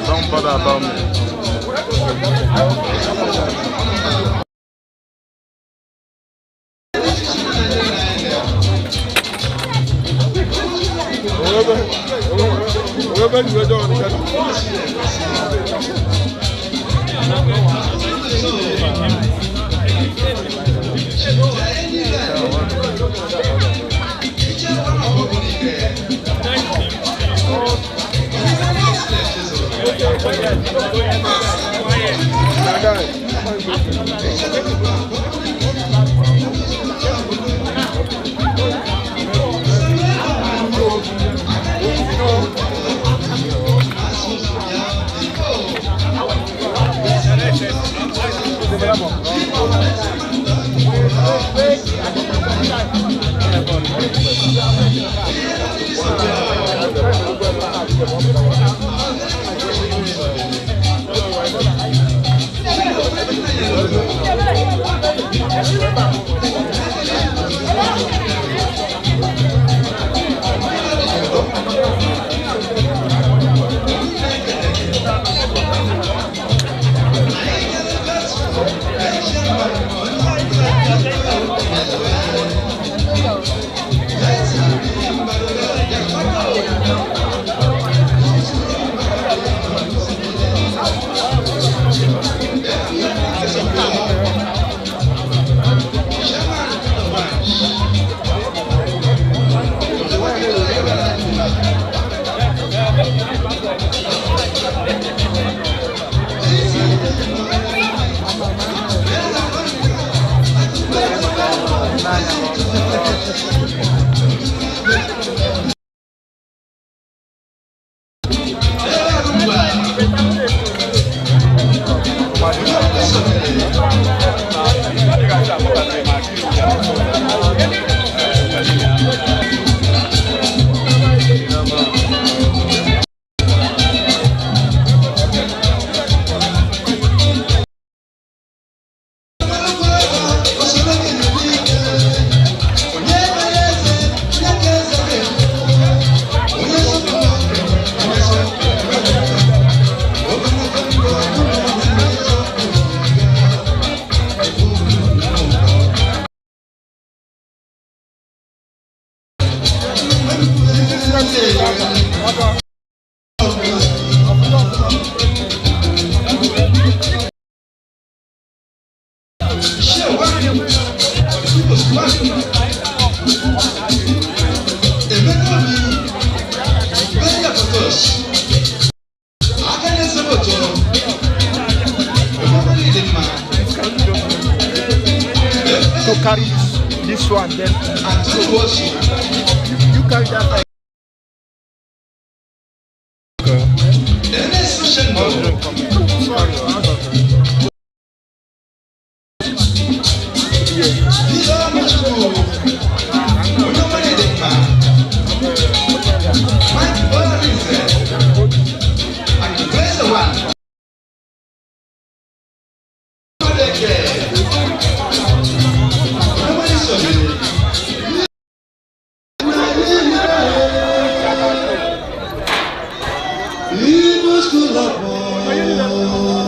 Don't bother about me. Carry this one, then you carry that.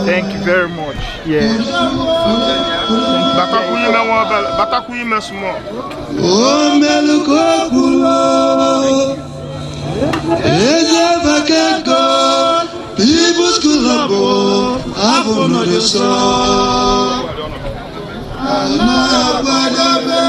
Thank you very much. Yeah. Batakuyi me small. Oh, meluko kulo. Eze vakeko. Ibus kulabo. Avono de so. Ana badabe.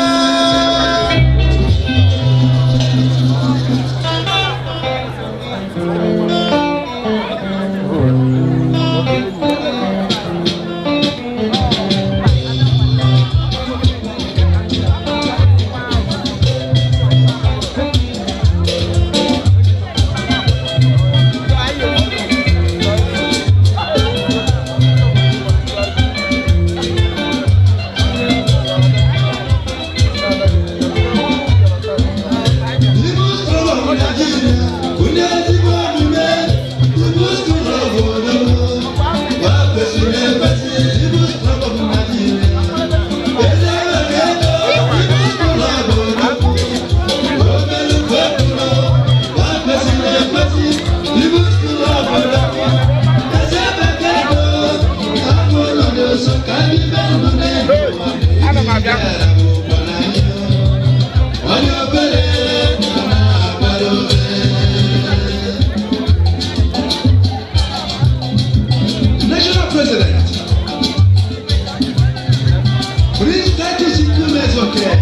National President, please take this instruments, okay?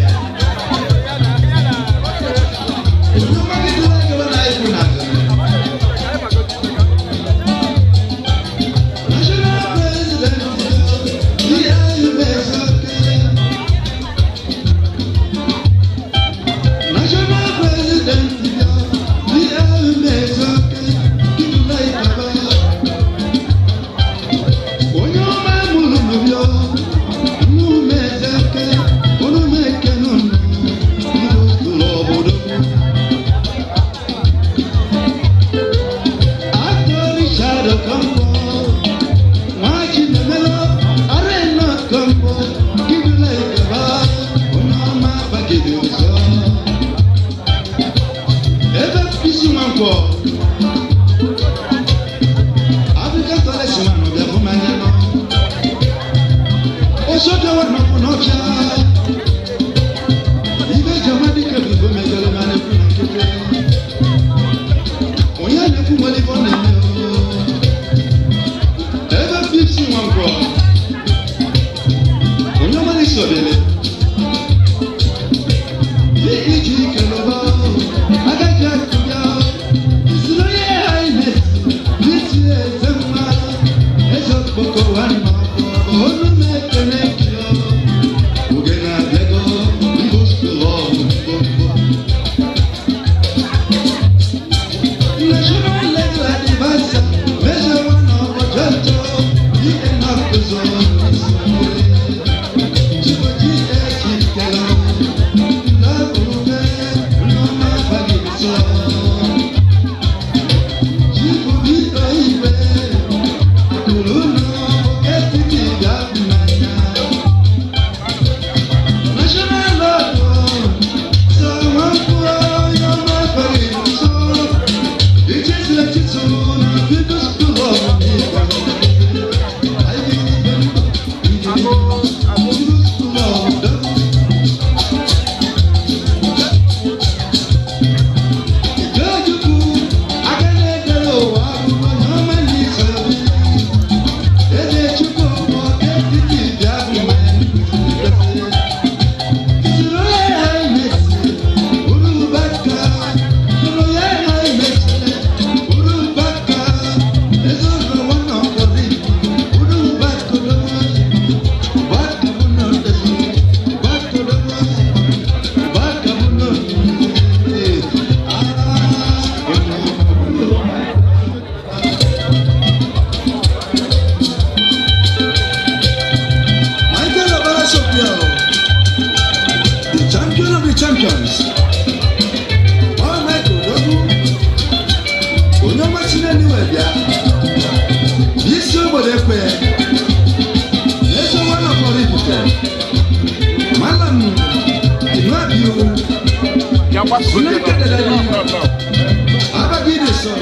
Abagidiso.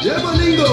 Jebolingo.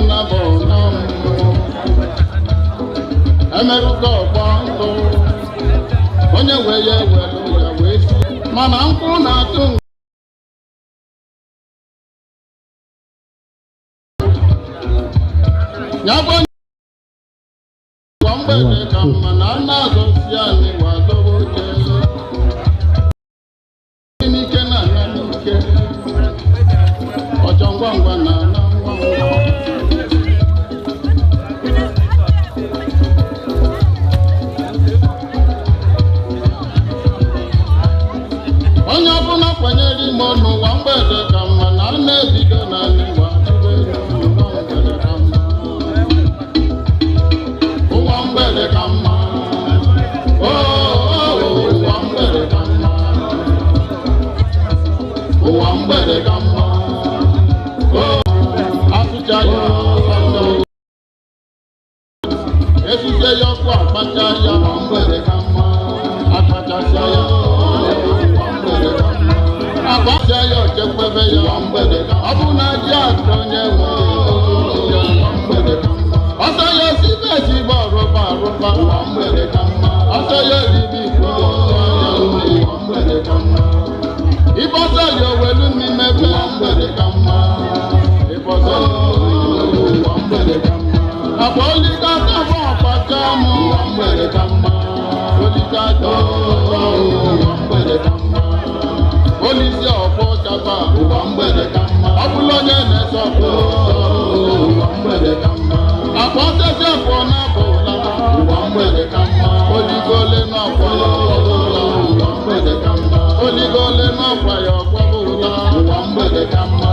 na bo na emeruka ọgbọ onye wee ya ewelu ya wee si mana nkwụ na-atụ ya bụ kwa mgbede ka mma na nna azọsi anyị wadobe oche n'ike na anya n'ike ọchọ ngwa ngwa na ana ngwa ngwa onye ọbụla kwanyere ime n'ụwa mgbede ka mma na a na-ebido na n'ịwa ụwa mgbede ka mma ụwa mgbede ka mma ụwa mgbede ka mma ụwa mgbede ka mma asụcha ya esute ya ọkụ akpacha ya ụwa mgbede ka mma akpachasịa ya agbasia ya ochekwebe ya mgbede ọ bụ na ji atọ onye nwere mgbede ọsọ ya sibe ezigbo ọrụba arụba ụwa mgbede ka mma ọsọ ya eribi ikwu ụwa mgbede ka mma ịbọsọ ya owelu n'imebe ụwa mgbede ka mma ịbọsọ ụwa mgbede ka mma akwa olika tafọ ọkpacha mụ ụwa mgbede ka mma olika tọ ụwa mgbede ka mma Olise ọkpọ chapa ụwa mgbede ka mma ọ bụla onye na-esọpụ ụwa mgbede ka mma akpa osisi afọ na-abụ ụla ụwa mgbede ka mma oligole n'ọkwa ya ụwa mgbede ka mma oligole n'ọkwa ya ọkwọbụ ụla ụwa mgbede ka mma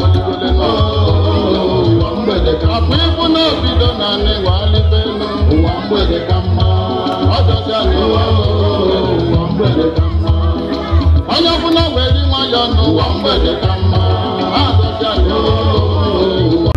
oligole n'ụwa mgbede ka akpa ịbụ n'obido na n'ịwa alibelu ụwa mgbede ka mma ọjọsi anyị ụwa mgbede ka mma onye ọbụla were nwayọ n'ụwa mgbede ka mma azọzi anyị ụwa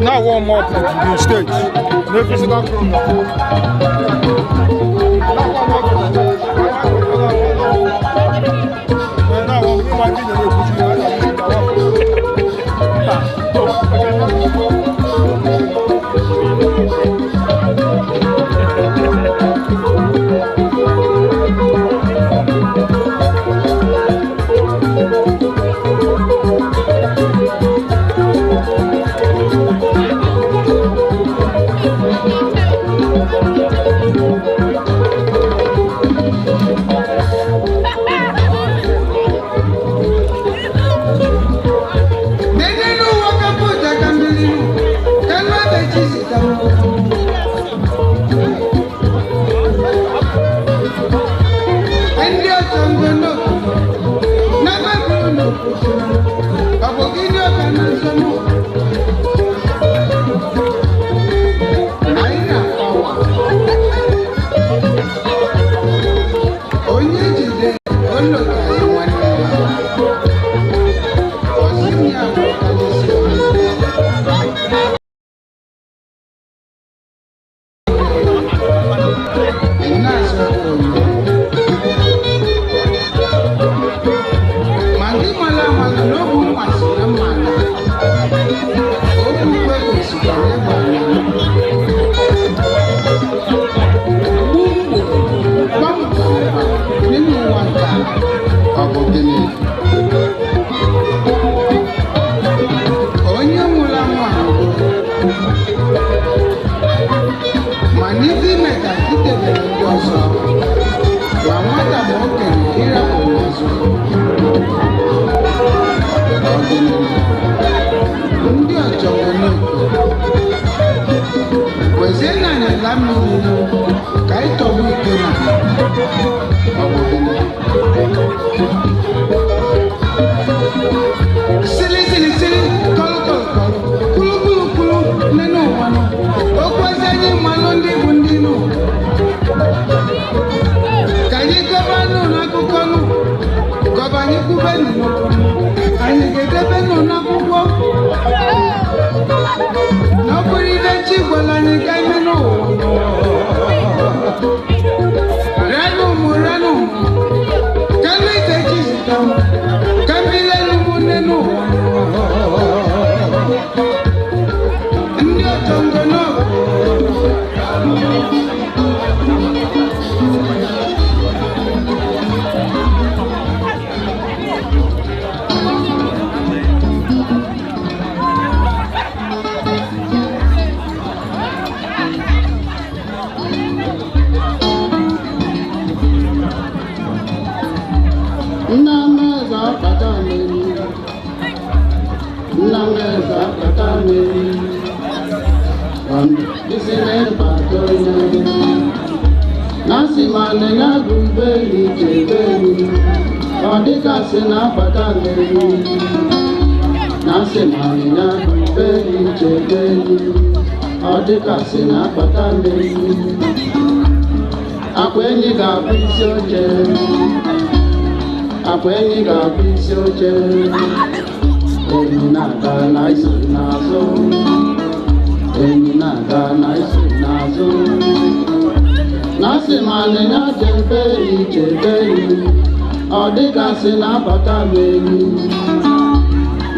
Now warm up the stage. No physical program. dịgasị na-abata n'elu na-asị ma ya beri chebeli ọ dịgasị na-abata n'elu akwa enyi ga-abụ isi oche akwa enyi ga-abụ isi oche enyi na-aga na isi n'azụ enyi na-aga na isi n'azụ na-asị ma ya chebeli chebeli ọ dịgasị na-abata n'elu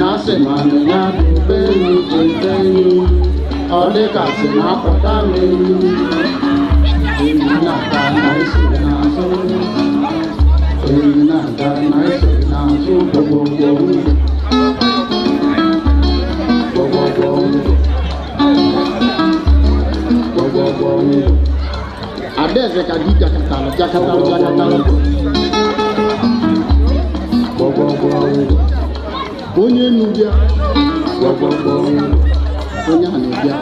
na-asị ma ya chebeli chebeli ọ dịgasị na-abata n'elu enyi na-aga na isi n'azụ enyi na-aga na isi n'azụ gbogbogbò Adeze ka di jakatalo onye nu bịa onye a na-ebịa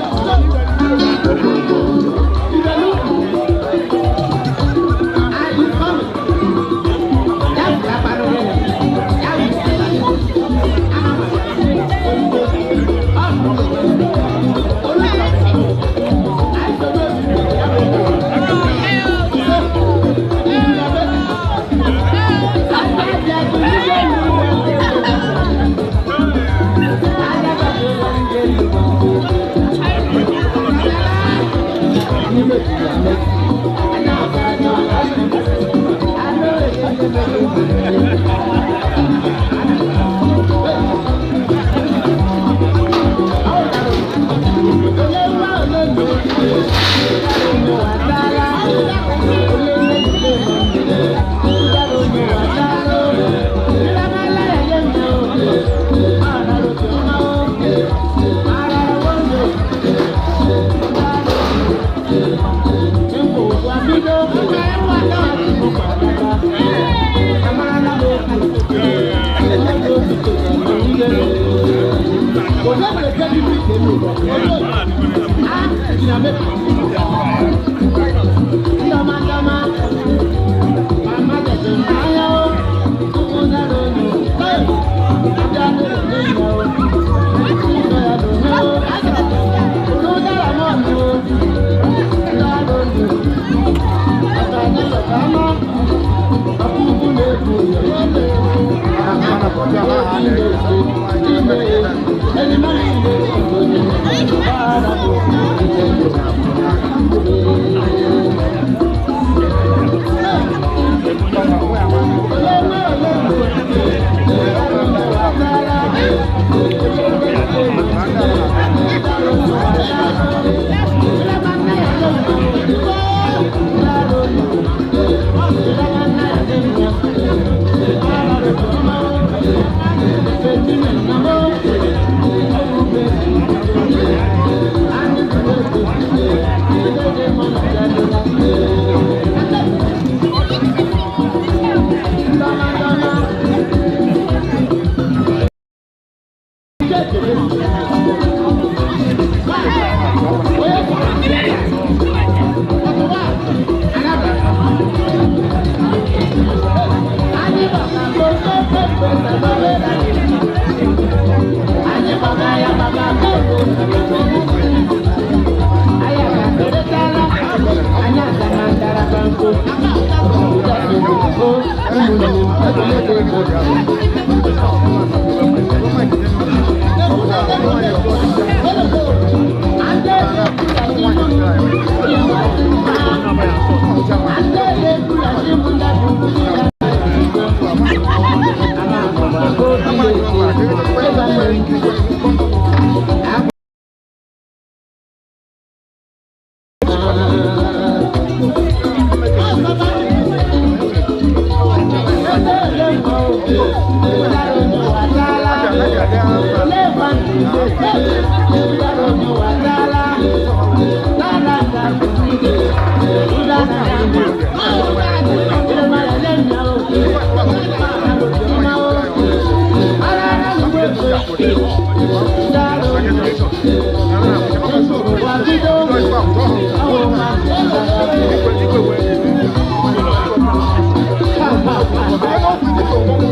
Thank you.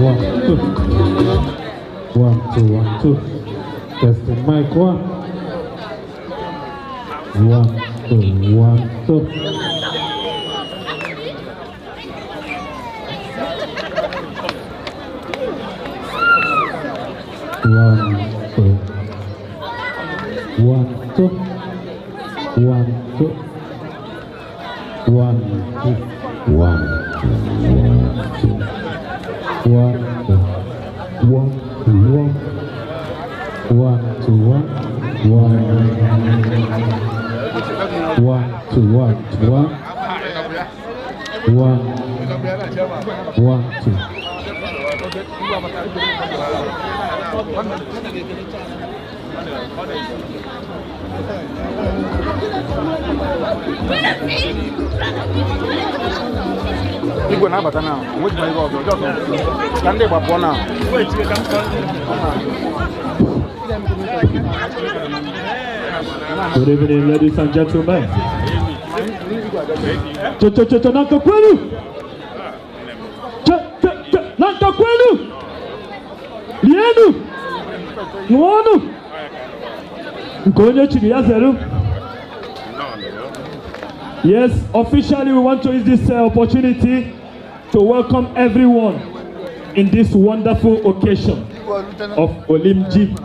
Wow. 2, 1, 2. Testing mic 1. 1, 2, 1, 2. 1, 2. 1, 2. 1, 2. 1, 2. 1, 2. 1, 2. 1, 2, 1. 1, 2, 1. 1, 2, 1. 1, 1, 2. Igwe na-abata na nweji ma ihe ọzọ ọjọọ ka ndị gbapụọ na Good evening, ladies and gentlemen. Nanka kwenu. Nanka kwenu. Lienu. Nuonu. Nkonyo chiri ya zeru. Yes, officially we want to use this opportunity to welcome everyone in this wonderful occasion of Olimji.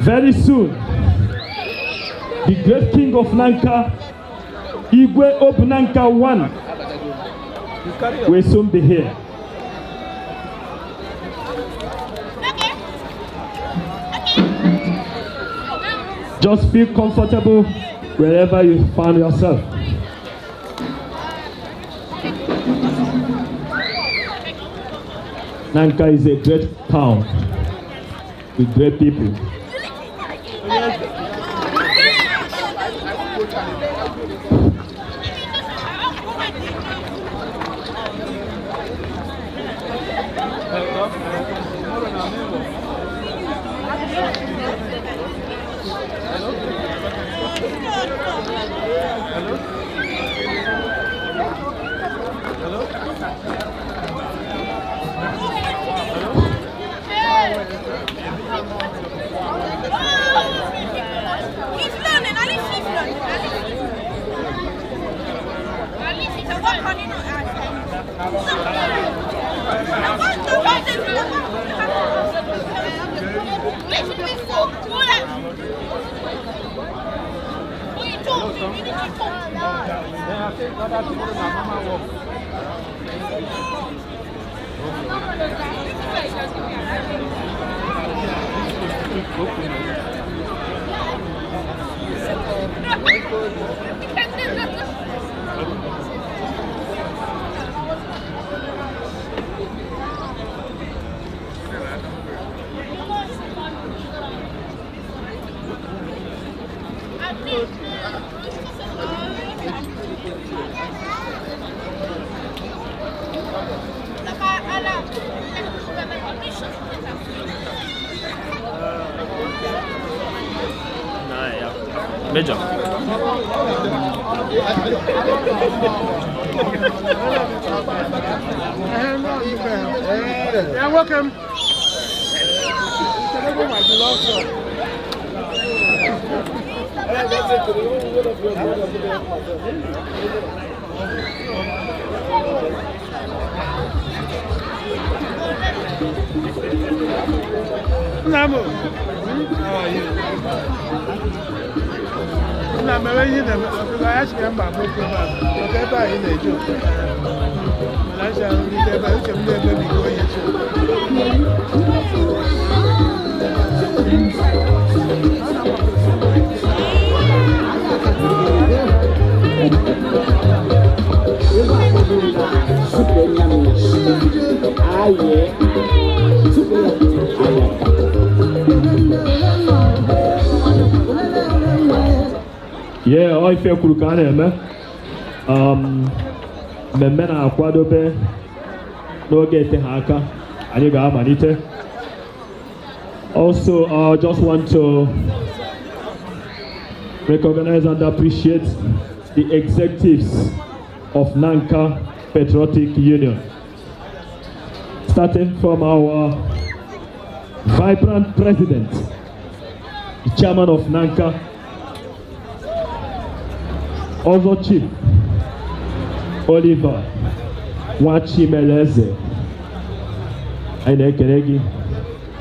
Very soon, the great king of Nanka, Igwe Obnanka I, will soon be here. Just feel comfortable wherever you find yourself. Nanka is a great town with great people. Major. Yeah, welcome. Namu, how are you? I'm very in the last member of the whatever in the joke. I shall never be going Yeah, I feel Kurukane, man. Memena Akwadobe, no get haka, and you got manite. Also, I just want to recognize and appreciate the executives of Nanka Patriotic Union. starting from our vibrant president, the chairman of Nanka, also Chief Oliver Wachimeleze, and Ekeregi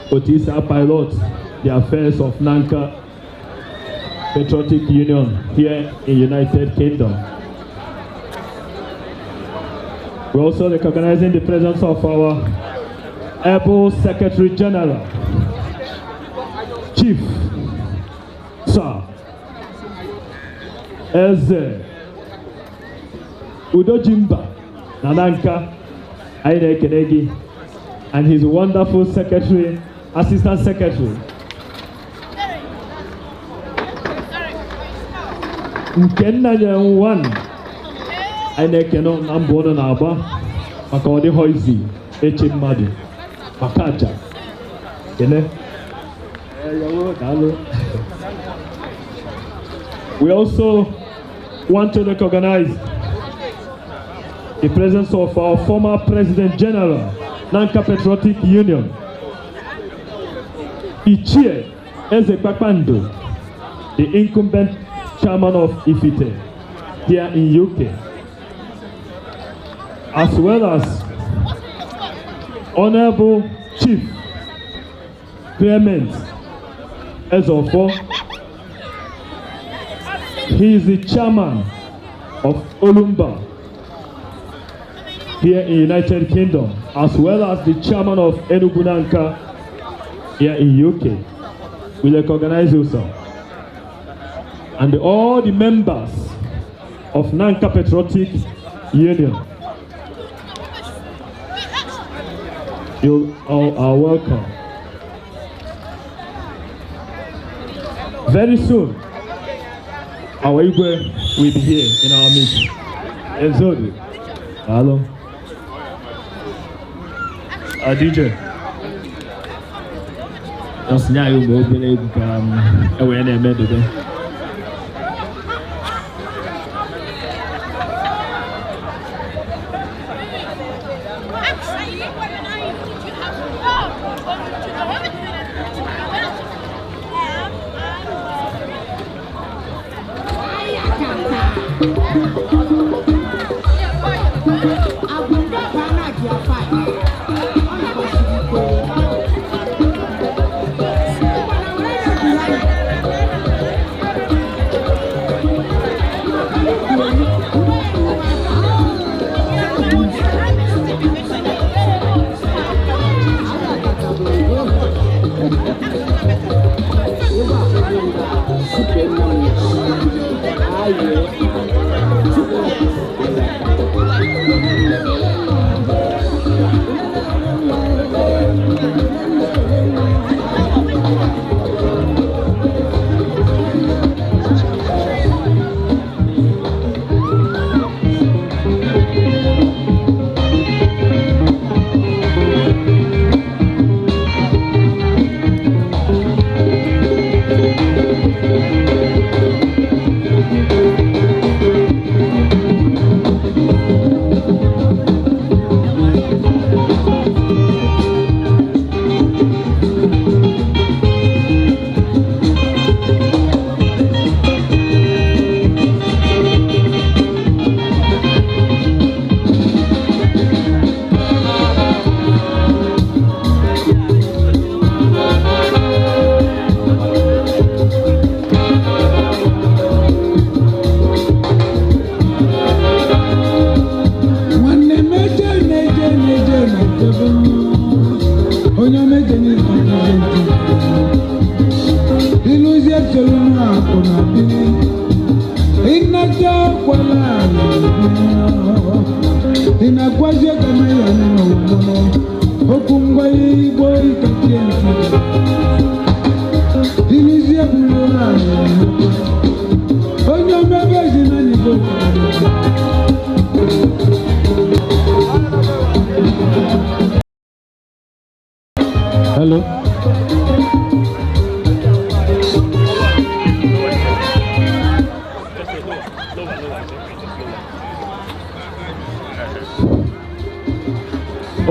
Otisa Pilot, the affairs of Nanka Patriotic Union here in United Kingdom. We're also recognizing the presence of our able Secretary General, Chief Sir Eze Udojimba Nananka Aine Kenegi, and his wonderful secretary, assistant secretary, Nkennanya one Aine Keno Nambono Naba Makodi Hoizi Echin Madi Makacha Kene. We also want to recognize the presence of our former President General, Nanka Patriotic Union, Ichie Ezekpakpando, the incumbent chairman of Ifite here in UK, as well as Honorable Chief Clement Ezofo. He is the chairman of Olumba here in United Kingdom, as well as the chairman of Enugu Nanka here in UK. We recognize you, sir. And all the members of Nanka Patriotic Union. You all are welcome. Very soon, our Igwe will be here in our meeting. Exodi. Hello. DJ. Just now you will be able to away and made today.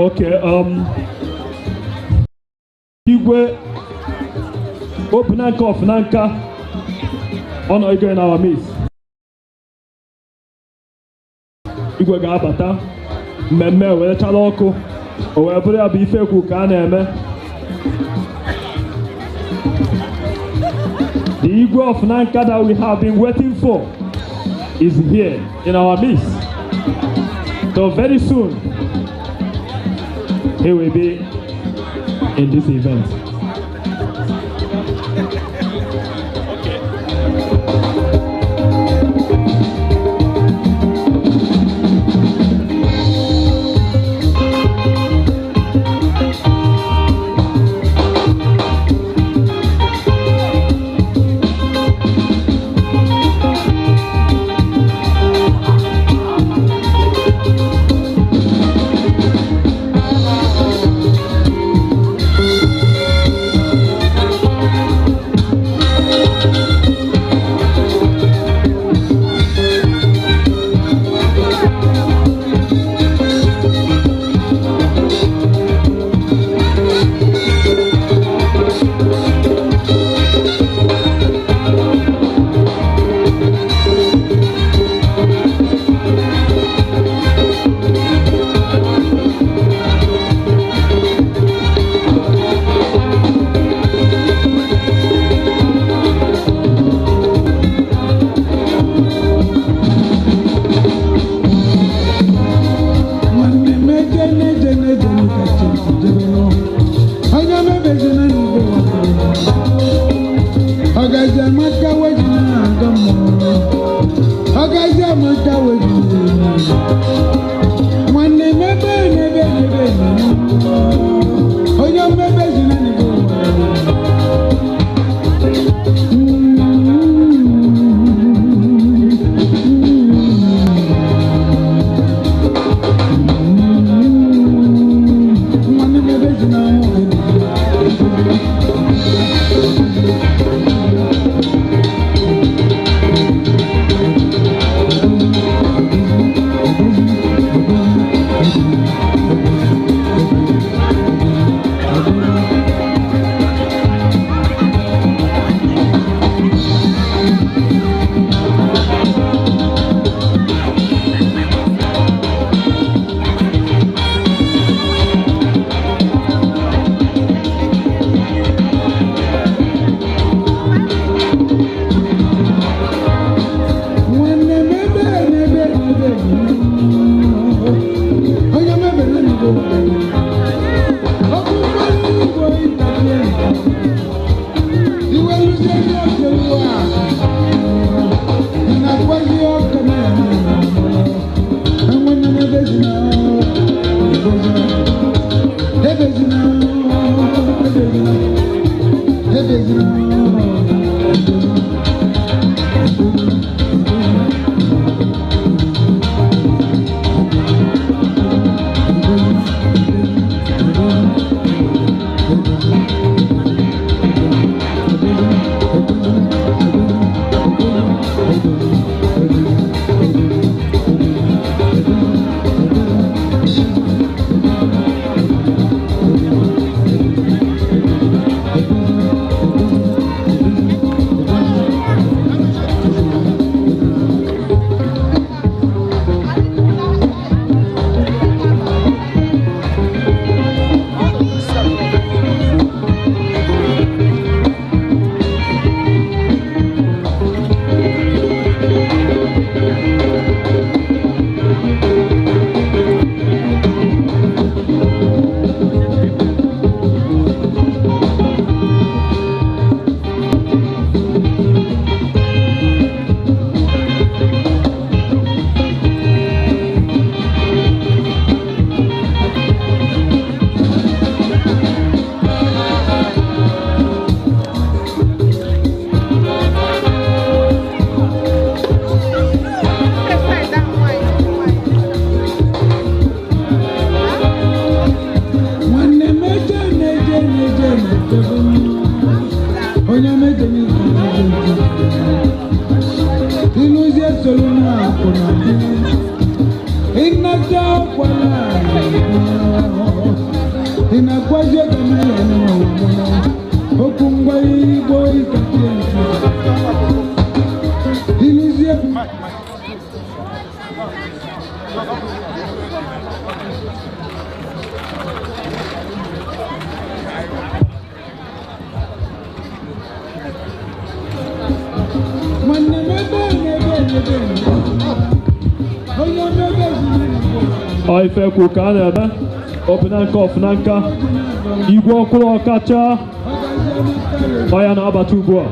Okay, Igwe Opunanka of Nanka, honor Igwe in our midst. Igwe ga-abata mmemme wee chala ọkụ o wee bụrụ ya bụ ife ekwu ka a na-eme. The Igwe of Nanka that we have been waiting for is here in our midst. So very soon he will be in this event. Inna inakwaje kama yana mwana okungwa igbo ikapia ilizie Ife Kukana, Openanka of Nanka, Igwo Kulo Kacha, Bayana Abatubua.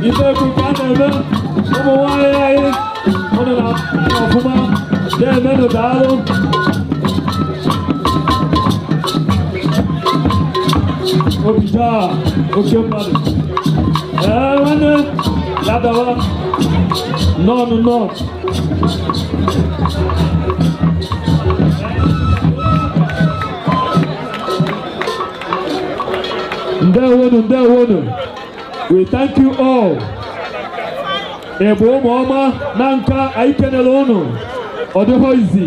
Ife kuka na-eme ụmụ nwanyị anyị ụnụ na ọfụma na-emenụ daalụ. Obi taa oke mmadụ. Nwanne ya dawa nọọnụ nọọ. Ndewonu, ndewonu. We thank you all. Ebe ụmụ ọma na nka anyị kenere unu. Ọ dịghọ izi.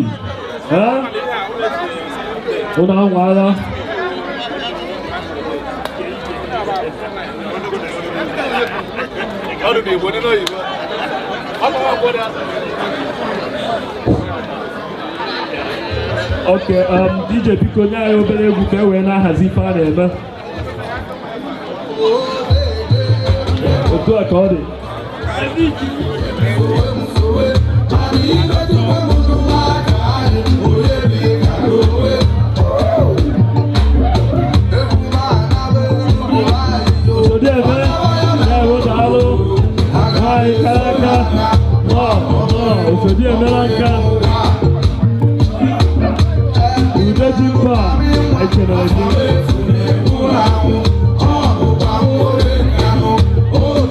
Unu anwala. Okay, DJ biko nye anyị obere egwu ka e wee na-ahazi ife a na-eme. Otu a ka ọ dị. Osodieme na-ewe daalụ. Nwanyị kara aka. Osodieme na nka. Udeji mba ekenere gị. Oh,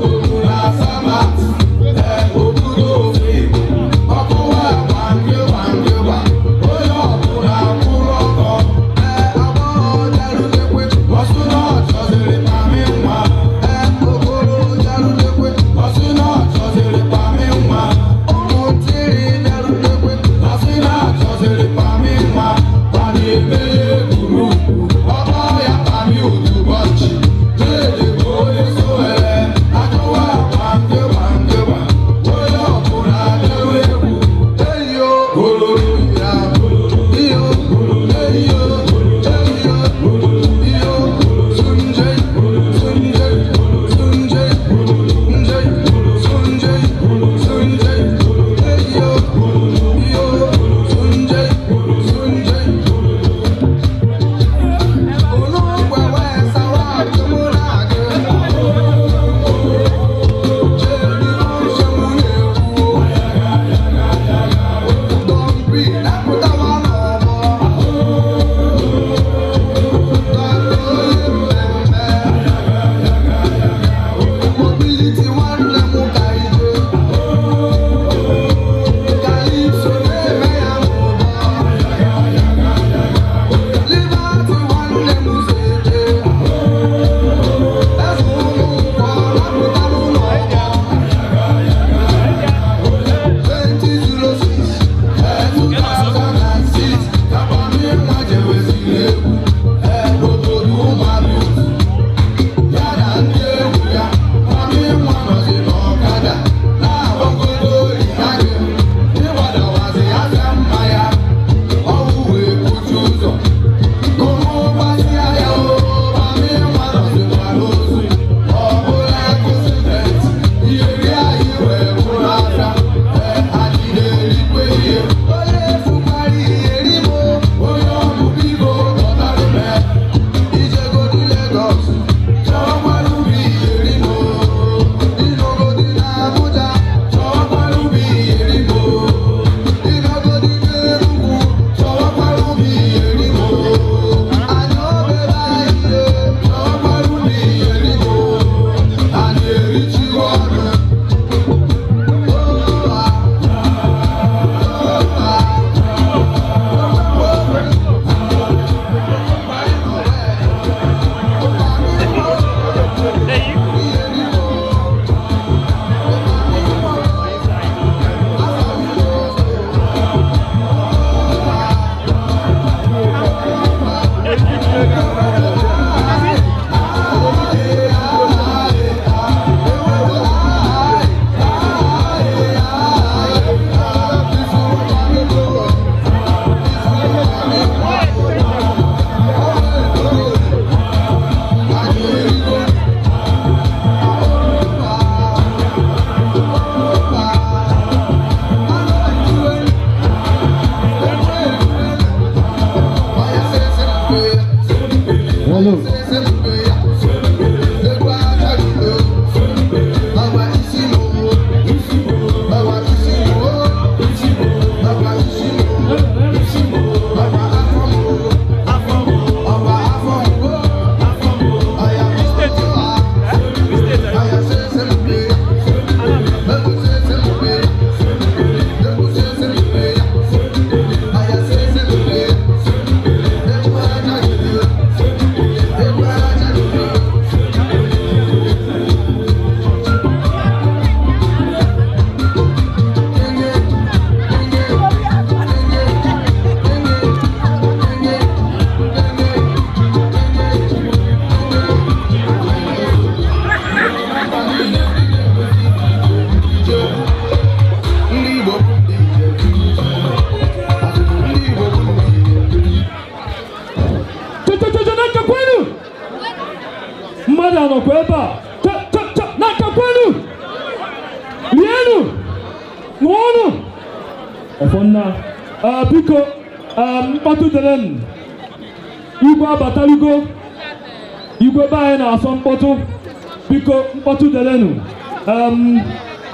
Hello. Mmadụ anọkwa ebe a n'aka kwenu lienu ṅụọnụ ọfọnna biko mkpọtụ dere m igwe abatalugo igwe be anyị na-asọ mkpọtụ biko mkpọtụ derenụ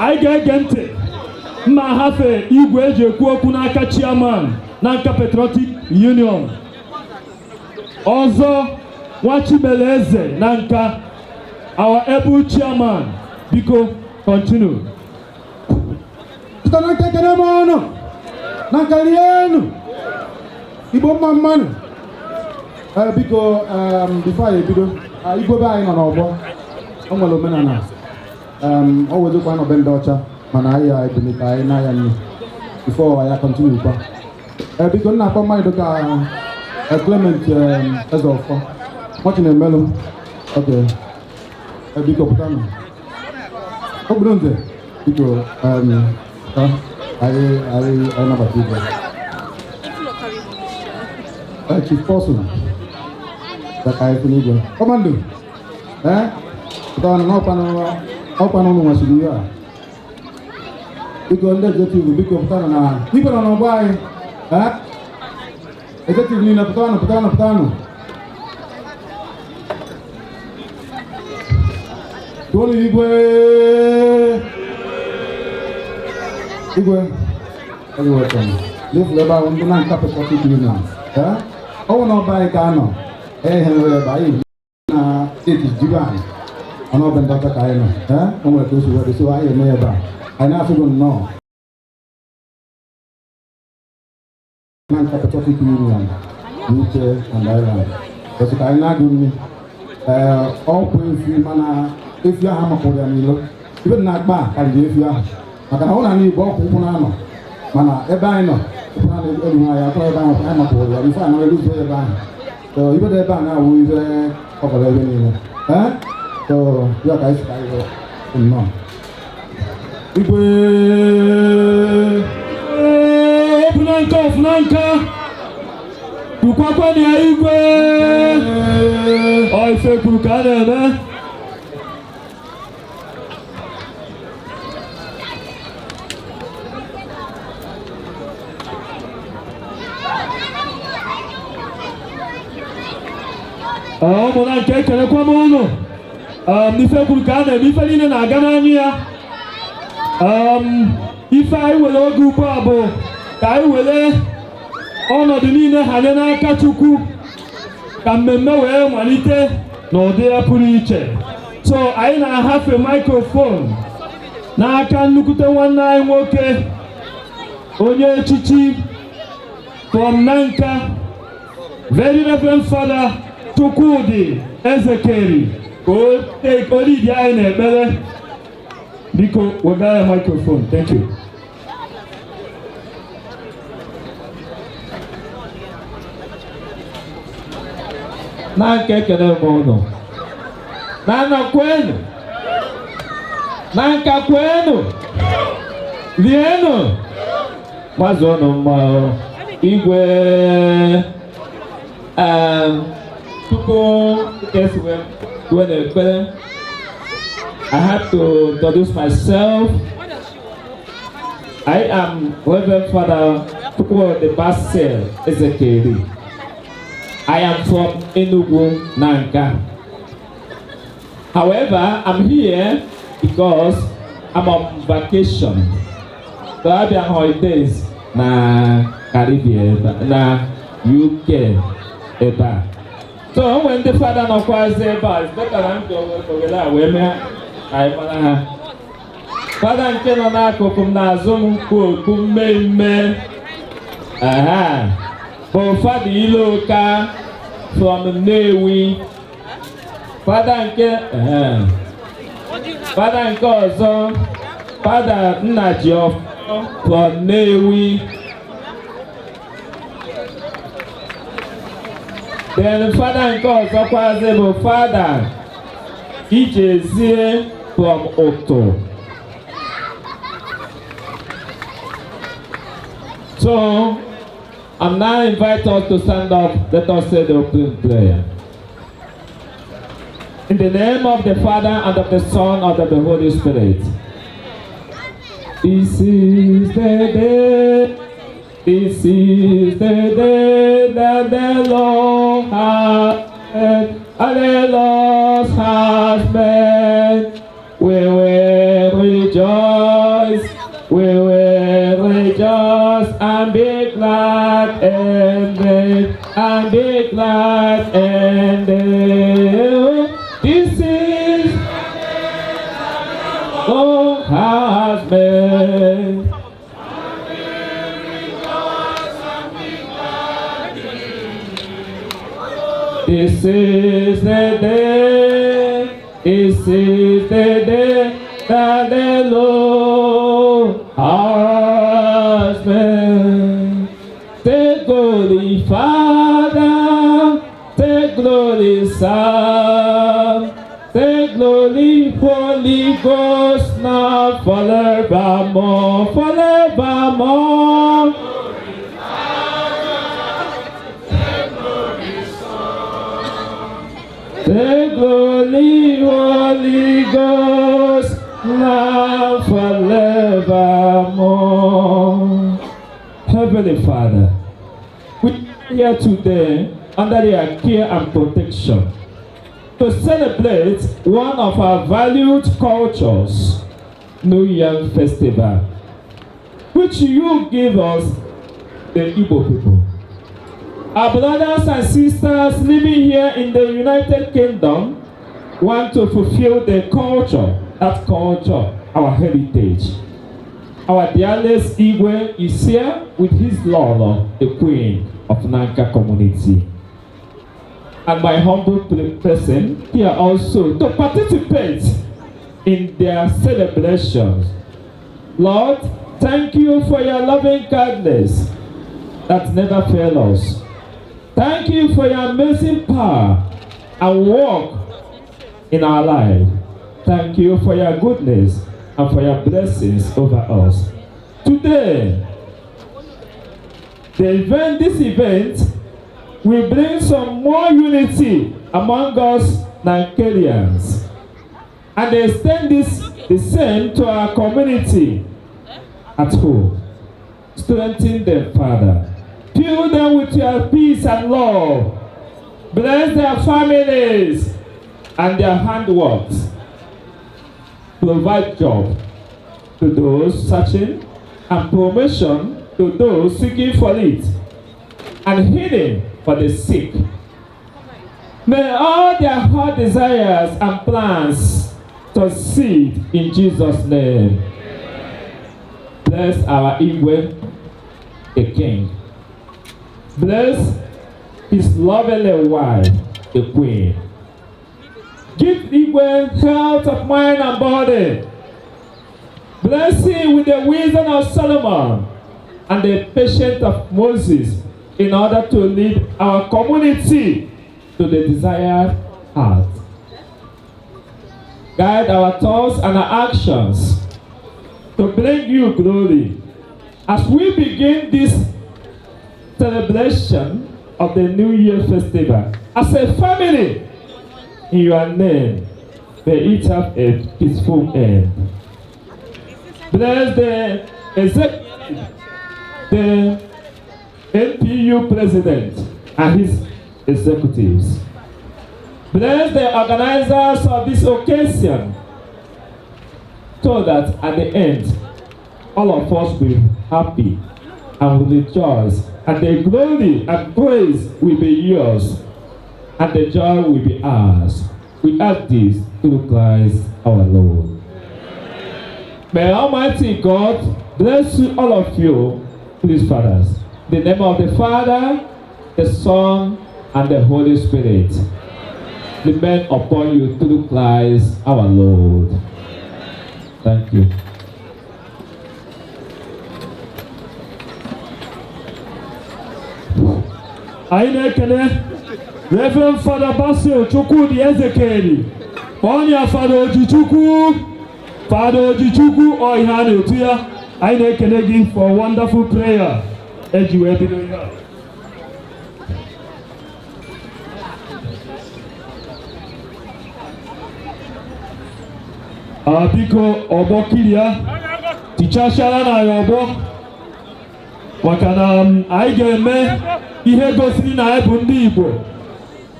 anyị ga-ege ntị mma hafe igwe eji ekwu okwu n'aka chairman na nka Patriotic Union ọzọ Nwachibeleze na nka our able chairman biko continue. Tana kekere mono na kalienu Igbo mmammanụ biko before I bido Igbo be anyị nọ n'ọgbọ o nwere omenala o wezekwa nọ be ndị ọcha mana anyị ya ebelite anyị n'anya nne before ya continue kwa biko nna akpọ mmadụ ka Clement Ezeọfọ nwachị na-emelụ oke biko pụtanụ ọ bụrụ nze biko anyị nabata igwe Chief Person ka anyị fụrụ igwe kọmando pụtanụ n'ọkwanụ ụlọ nwachiri ihe a biko ndị executive biko pụtanụ na igwe nọ n'ọgbọ anyị executive niile pụtanụ Tony Igwe, you're welcome. Live Leba, I'm going to for 50 minutes. Oh, no, by Kano. Hello, by it is divine. I'm not going to Kaino. I'm going to do so I am never. I never don't know. Patriotic Union, UK and Ireland. Because I not do me. All free mana. If you have a problem, even not bad, and if you are, I can only walk open armor. Mana, a banner, I apply by a poor, if I know lose a ban. So, even the banner with a revenue. So, your guys, I know. Flanka, Tukapa ni Igwe, I say Kukane, mwana kekele kwa mono nife kulukane nife line na agananya ife anyị wele oge ugbo abụ ka anyị wele ọnọdụ niile hanye n'aka Chukwu ka mmemme wee malite n'ụdị ya pụrụ iche. So anyị na-ahafe microphone n'aka nnukwute nwanne anyị nwoke onye echichi from Nanka, Very Reverend Father Chukwudi Ezekeri, go take only the eye and better. Biko, we got a microphone. Thank you. Nanka kene mono. Nana kwenu. Nanka kwenu. Lieno. Mazono mao. Igwe. I have to introduce myself. I am Reverend Father Chukwudi Basel Ezekeri. I am from Enugu, Nanka. However, I'm here because I'm on vacation. So I've been on holidays na Caribbean, na UK, eba. So when the father no quite say, "But it's better than to get away me," I wanna. Father nke nọ n'akụkụ m na-azụ m okwu mmemme. Bụ Fada Iloka from Nnewi. Fada nke ọzọ, Fada Nnajiọfọ from Nnewi. Then Fada nke ọzọ kwazi bụ Fada Ijezie from Oto. So, I'm now invite us to stand up. Let us say the opening prayer. In the name of the Father, and of the Son, and of the Holy Spirit. This is the day. This is the day that the Lord has made, and the Lord has made. We will rejoice. We will rejoice and be glad in it, and be glad in it. This is the Lord has made. This is the day, this is the day that the Lord has made. Take glory, Father, take glory, Son, take glory, Holy Ghost, now forevermore, forevermore. Take glory, Holy Ghost, now forevermore. Heavenly Father, we are here today under your care and protection to celebrate one of our valued cultures, New Yam Festival, which you give us, the Igbo people. Our brothers and sisters living here in the United Kingdom want to fulfill their culture, that culture, our heritage. Our dearest Igwe is here with his Lolo, the Queen of Nanka community. And my humble person here also to participate in their celebrations. Lord, thank you for your loving kindness that never fails us. Thank you for your amazing power and work in our life. Thank you for your goodness and for your blessings over us. Today, this event will bring some more unity among us Nankarians and extend the same to our community at home. Strengthen them, Father. Fill them with your peace and love. Bless their families and their handworks. Provide job to those searching and promotion to those seeking for it, and healing for the sick. May all their heart desires and plans succeed in Jesus' name. Bless our Igwe, the King. Bless his lovely wife, the Queen. Give Igwe health of mind and body. Bless him with the wisdom of Solomon and the patience of Moses in order to lead our community to the desired path. Guide our thoughts and our actions to bring you glory. As we begin this celebration of the New Year Festival, as a family, in your name, may it have a peaceful end. Bless the executive, the NPU president and his executives. Bless the organizers of this occasion, so that at the end, all of us will be happy and will rejoice, and the glory and praise will be yours, and the joy will be ours. We ask this through Christ our Lord. May Almighty God bless you, all of you, please, fathers. In the name of the Father, the Son, and the Holy Spirit, remain upon you through Christ our Lord. Thank you. Anyị na-ekele Reverend Father Basil Chukwudi Ezekeli, onye Father Ojichukwu, ọ ihe a na-etu ya. Anyị na-ekele gị for wonderful prayer eji wee bido ihe a. Biko ọgbọ kiria tichachara na ya ọgbọ, maka na anyị ga-eme ihe gosiri na anyị bụ ndị Igbo.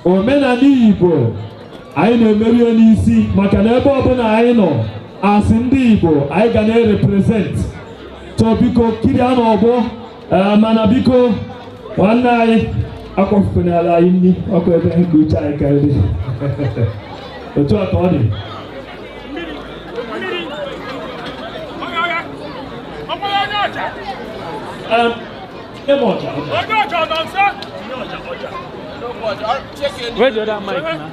Omenala Igbo anyị na-emeri n'isi, maka na ebe ọbụla anyị nọ asị ndị Igbo anyị ga na-represent. So biko kiria n'ọgbọ, mana biko nwanne anyị akwafụnala anyị nri ọkụ ebe nke uche anyị karịrị. Otu a ka ọ dị. Where the other mic now?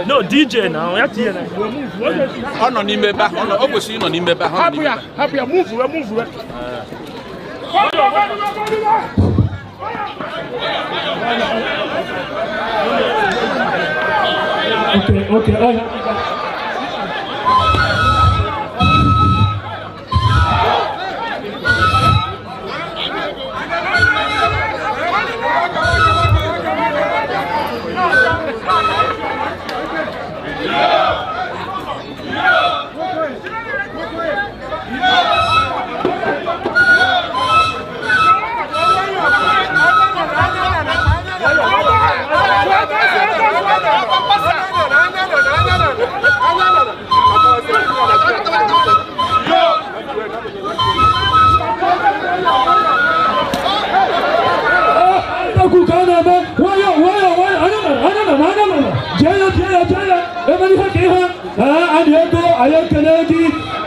No, DJ now. We have to hear that. On n'ime ebe ahụ, ọ kwesịrị ịnọ n'ime ebe ahụ. Happy, move. Okay. Oh,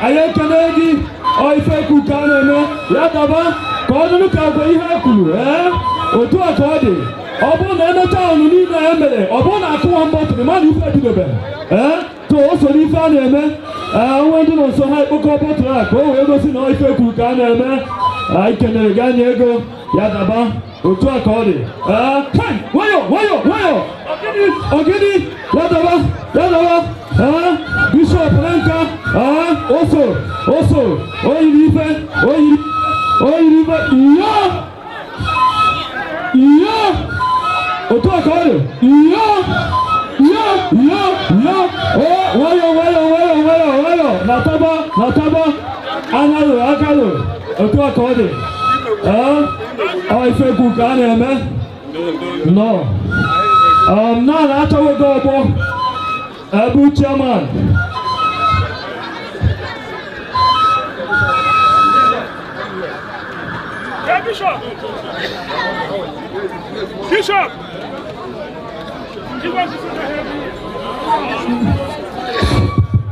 Ayekenegi, oife kukaneme, yadaba, kodunu kagwe ihe kwuru, otu akodi, obo na emecha onu ni na emere, obo na akụwa mbọtụrụ, mmadụ ife bidobe, to o so n'ife a na-eme, onwe ndị nọ nso ha ikpokọ bọtụrụ a ka o wee gosi na ife kwuru ka a na-eme, ikenere gị anya ego, yadaba, otu akodi, kai, wayo, ogidi, yadaba, Bishop Lenka, also, oyirife, otu akọrọ, wayo, nataba, analo, akalo, otu akọrọ, ife kwu ka a na-eme, no, na-achọghị ọgbọ, Abu Chairman. Hey, Bishop.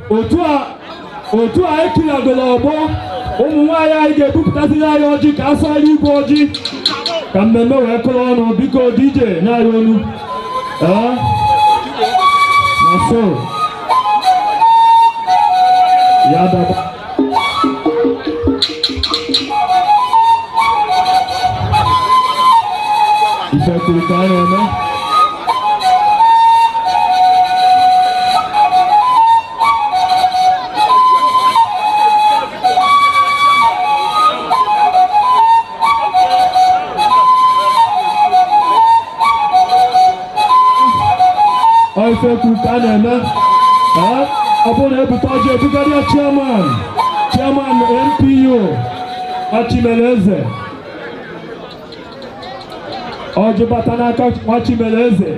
Otu a ekiri agolo ọgbọ, ụmụ nwaanyị anyị ga-ebupụtasị anyị ọjị ka asọ anyị igwe ọjị ka mmemme wee kụrụ ọnụ. Biko DJ na-arị olu. So, yadaba. Ife kuru ka a na-eme. Ife kuru ka a na-eme. Ọ bụrụ na ebute ọjọọ ebugarịa chairman NPU Achimeleze ọjị bata n'aka nwa Chimeleze.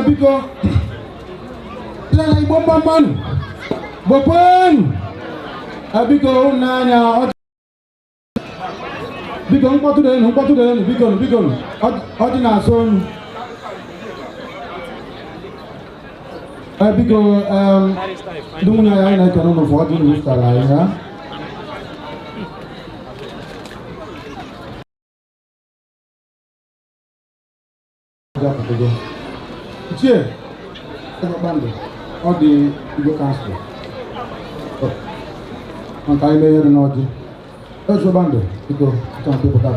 Biko, Igbo mmanụ, gbapenu, biko n'anya, biko mkpọtụ denu, biko, ọ dị na-asọ ọnụ. Biko, ndị nwunye anyị na-eke n'ụlọ ụfọdụ ọdị n'ụfọdụ anyị, ha? Ichie, Bando, ọ dị Igbo kansụl. Maka ime ihe dị n'ọjị. Eze Bando, biko, ịchọ mpe pụta.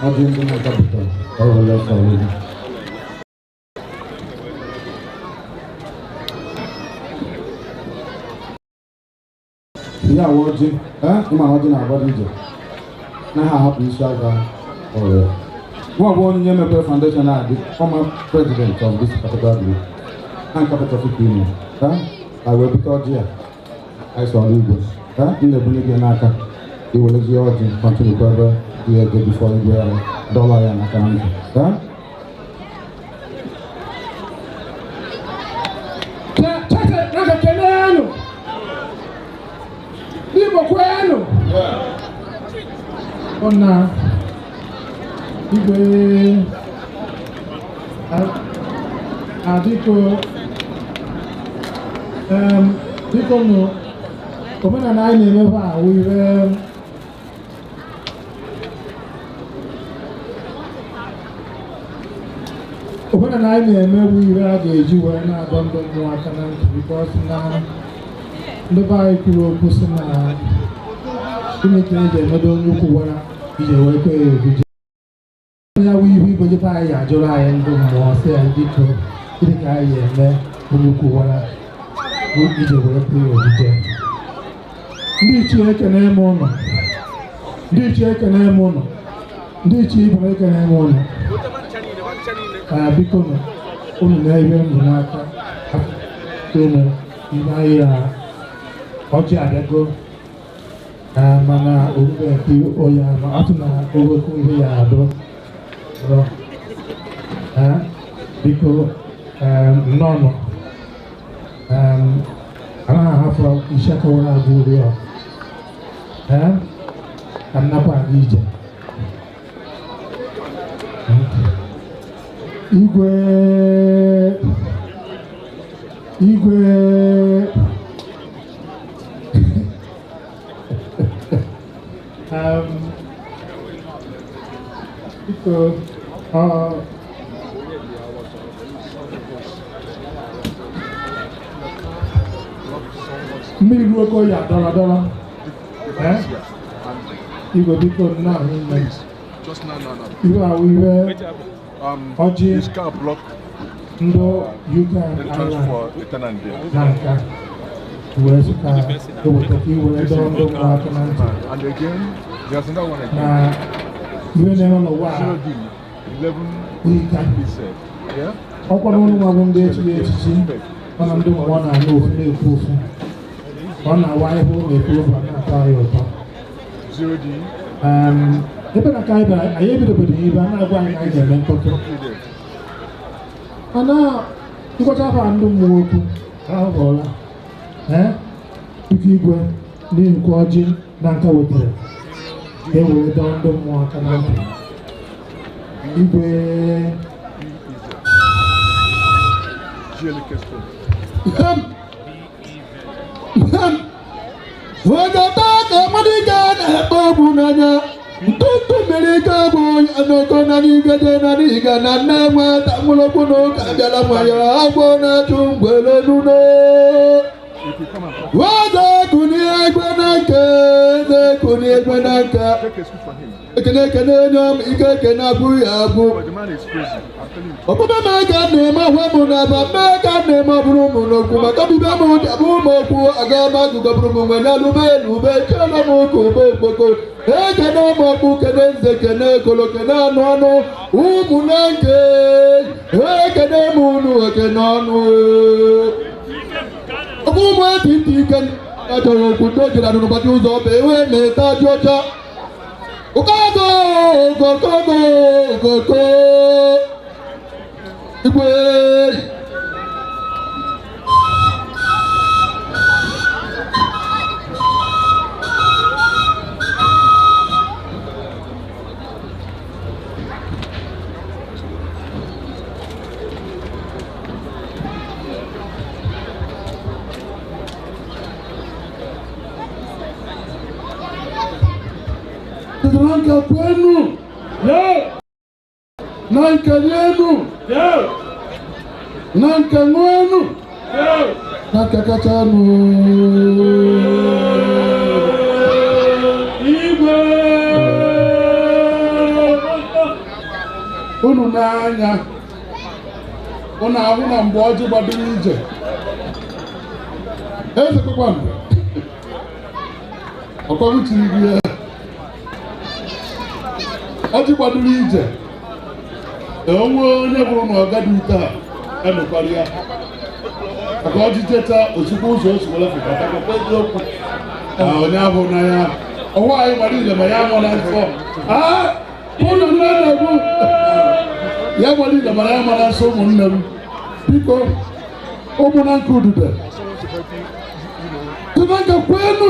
Ọjị ndị na-akapụta, ọ hụrụ ọsọ ọlụlụ. Ihe awa ọjị, ịma na ọjị na-agbado ije, naghị ahapụ isi aka ọrụ. Nwa bụ onye mepere foundation na-adị former president of this capital group and capital of Kenya. I will be called here. I saw Igbo. In the Bunny Naka, he will let you continue further here before you wear dollar and account. Ona Igwe Adiko Diko no Komena na anyị na-eme ba wire Komena na anyị na-eme wire a ga-eji wee na-adọ ndụ mmụọ aka na ntị because na ndị be anyị kwuru okwu sị na gịnị ka eji emedo onye ukwu gwara ije wee kwe ya ebuje ya wụ ihu igwe jepa anyị ajụrụ anyị ndụ mmụọ sị ya dịka gịnị ka anyị eme onye ukwu gwara ije wee kwe ya ebuje ndị ichie ekene eme ụlọ ndị ichie ekene eme ụlọ ndị ichie ibe ekene eme ụlọ biko na unu na-ebe ndụ n'aka unu ihe anyị ya ọjị abịago mana orube nke oya ma atụ na owekwu ihe ya adọ biko nnọọ anaghị ahafọ isi aka were agụ uri ọ ka nnapụ aga ije igwe biko mmiri ruo ka oyi adọrọdọrọ igwe biko nna ahụ ime iwe ahụ iwe ọjị ndụ UK Island na nka were sịka eweta ka iwere dọrọ ndụ mmụọ aka na ntị na iwe na-eme n'ụwa a ika ọkwa n'ụlọ nwa bụ ndị echichi echichi ọ na ndị mmụọ na-anụ ofu na-ekwu ofu ọ na-awa ihe ọ na-ekwu ofu a na-atọ anyị ụtọ ebe na ka anyị bịara anyị ebidobedo ibe a na-agwa anyị na anyị ga-eme mkpọtụ mana ngwọcha afọ ndị mmụọ okwu ahụ bụọla biko igwe n'ihi nkwa ọjị na nka wetara ga-ewere dọọ ndị mmụọ aka na ntị. Igwe wegata ka mmadụ na-ekpe ọgwụ n'anya ntụtụ mmiri ike bụ anọgo na n'igede na n'iga na nne nweta mụlọkwu n'ụka bịara nwayọ agwọ na-achụ mgbere n'ụlọ wega kụnie egbe na nke na-ekụnie egbe na nka ekene ekene onye ike ekene abụ ya abụ ọbụbe m ga na-eme ahụ mụ na aba mee ka na-eme ọbụrụ ụmụ n'okwu maka ọbụbe m dabụ ụmụ okwu aga m agụgọbụrụ m nwe na alụbe elube chela m ụka ube okpoko ekene ụmụ okpu kene nze kene ekolo kene anụ ọnụ ụmụ na nke ekene m unu ekene ọnụ ọbụ ụmụ eti ntị ike achọrọ okwu ndị ojiri anụ n'ụbọchị ụzọ ọba ewe na-ete ajị ọcha Ugogo, ugogo, ugogo, igwe. Nanka kwenu yo nanka yenu yo nanka mwenu yo nanka katanu igwe unu n'anya unu ahụ na mgbe ọjị gbadoro ije eze kpakpando ọkọgụchiri gị ya ọjị gbadoro ije onwe onye bụrụ na ọgadi ute a emekwara ya maka ọjị jeta ozugbo ụzọ osi were fụkọta kpọkwa eziokwu onye abụ na ya ọnwa anyị gbara ile ma ya mara nsọ ụlọ nne na-egbu ya gbara ile ma ya mara nsọ ụmụnne m biko ụmụ na nke udude tụnanga kwenu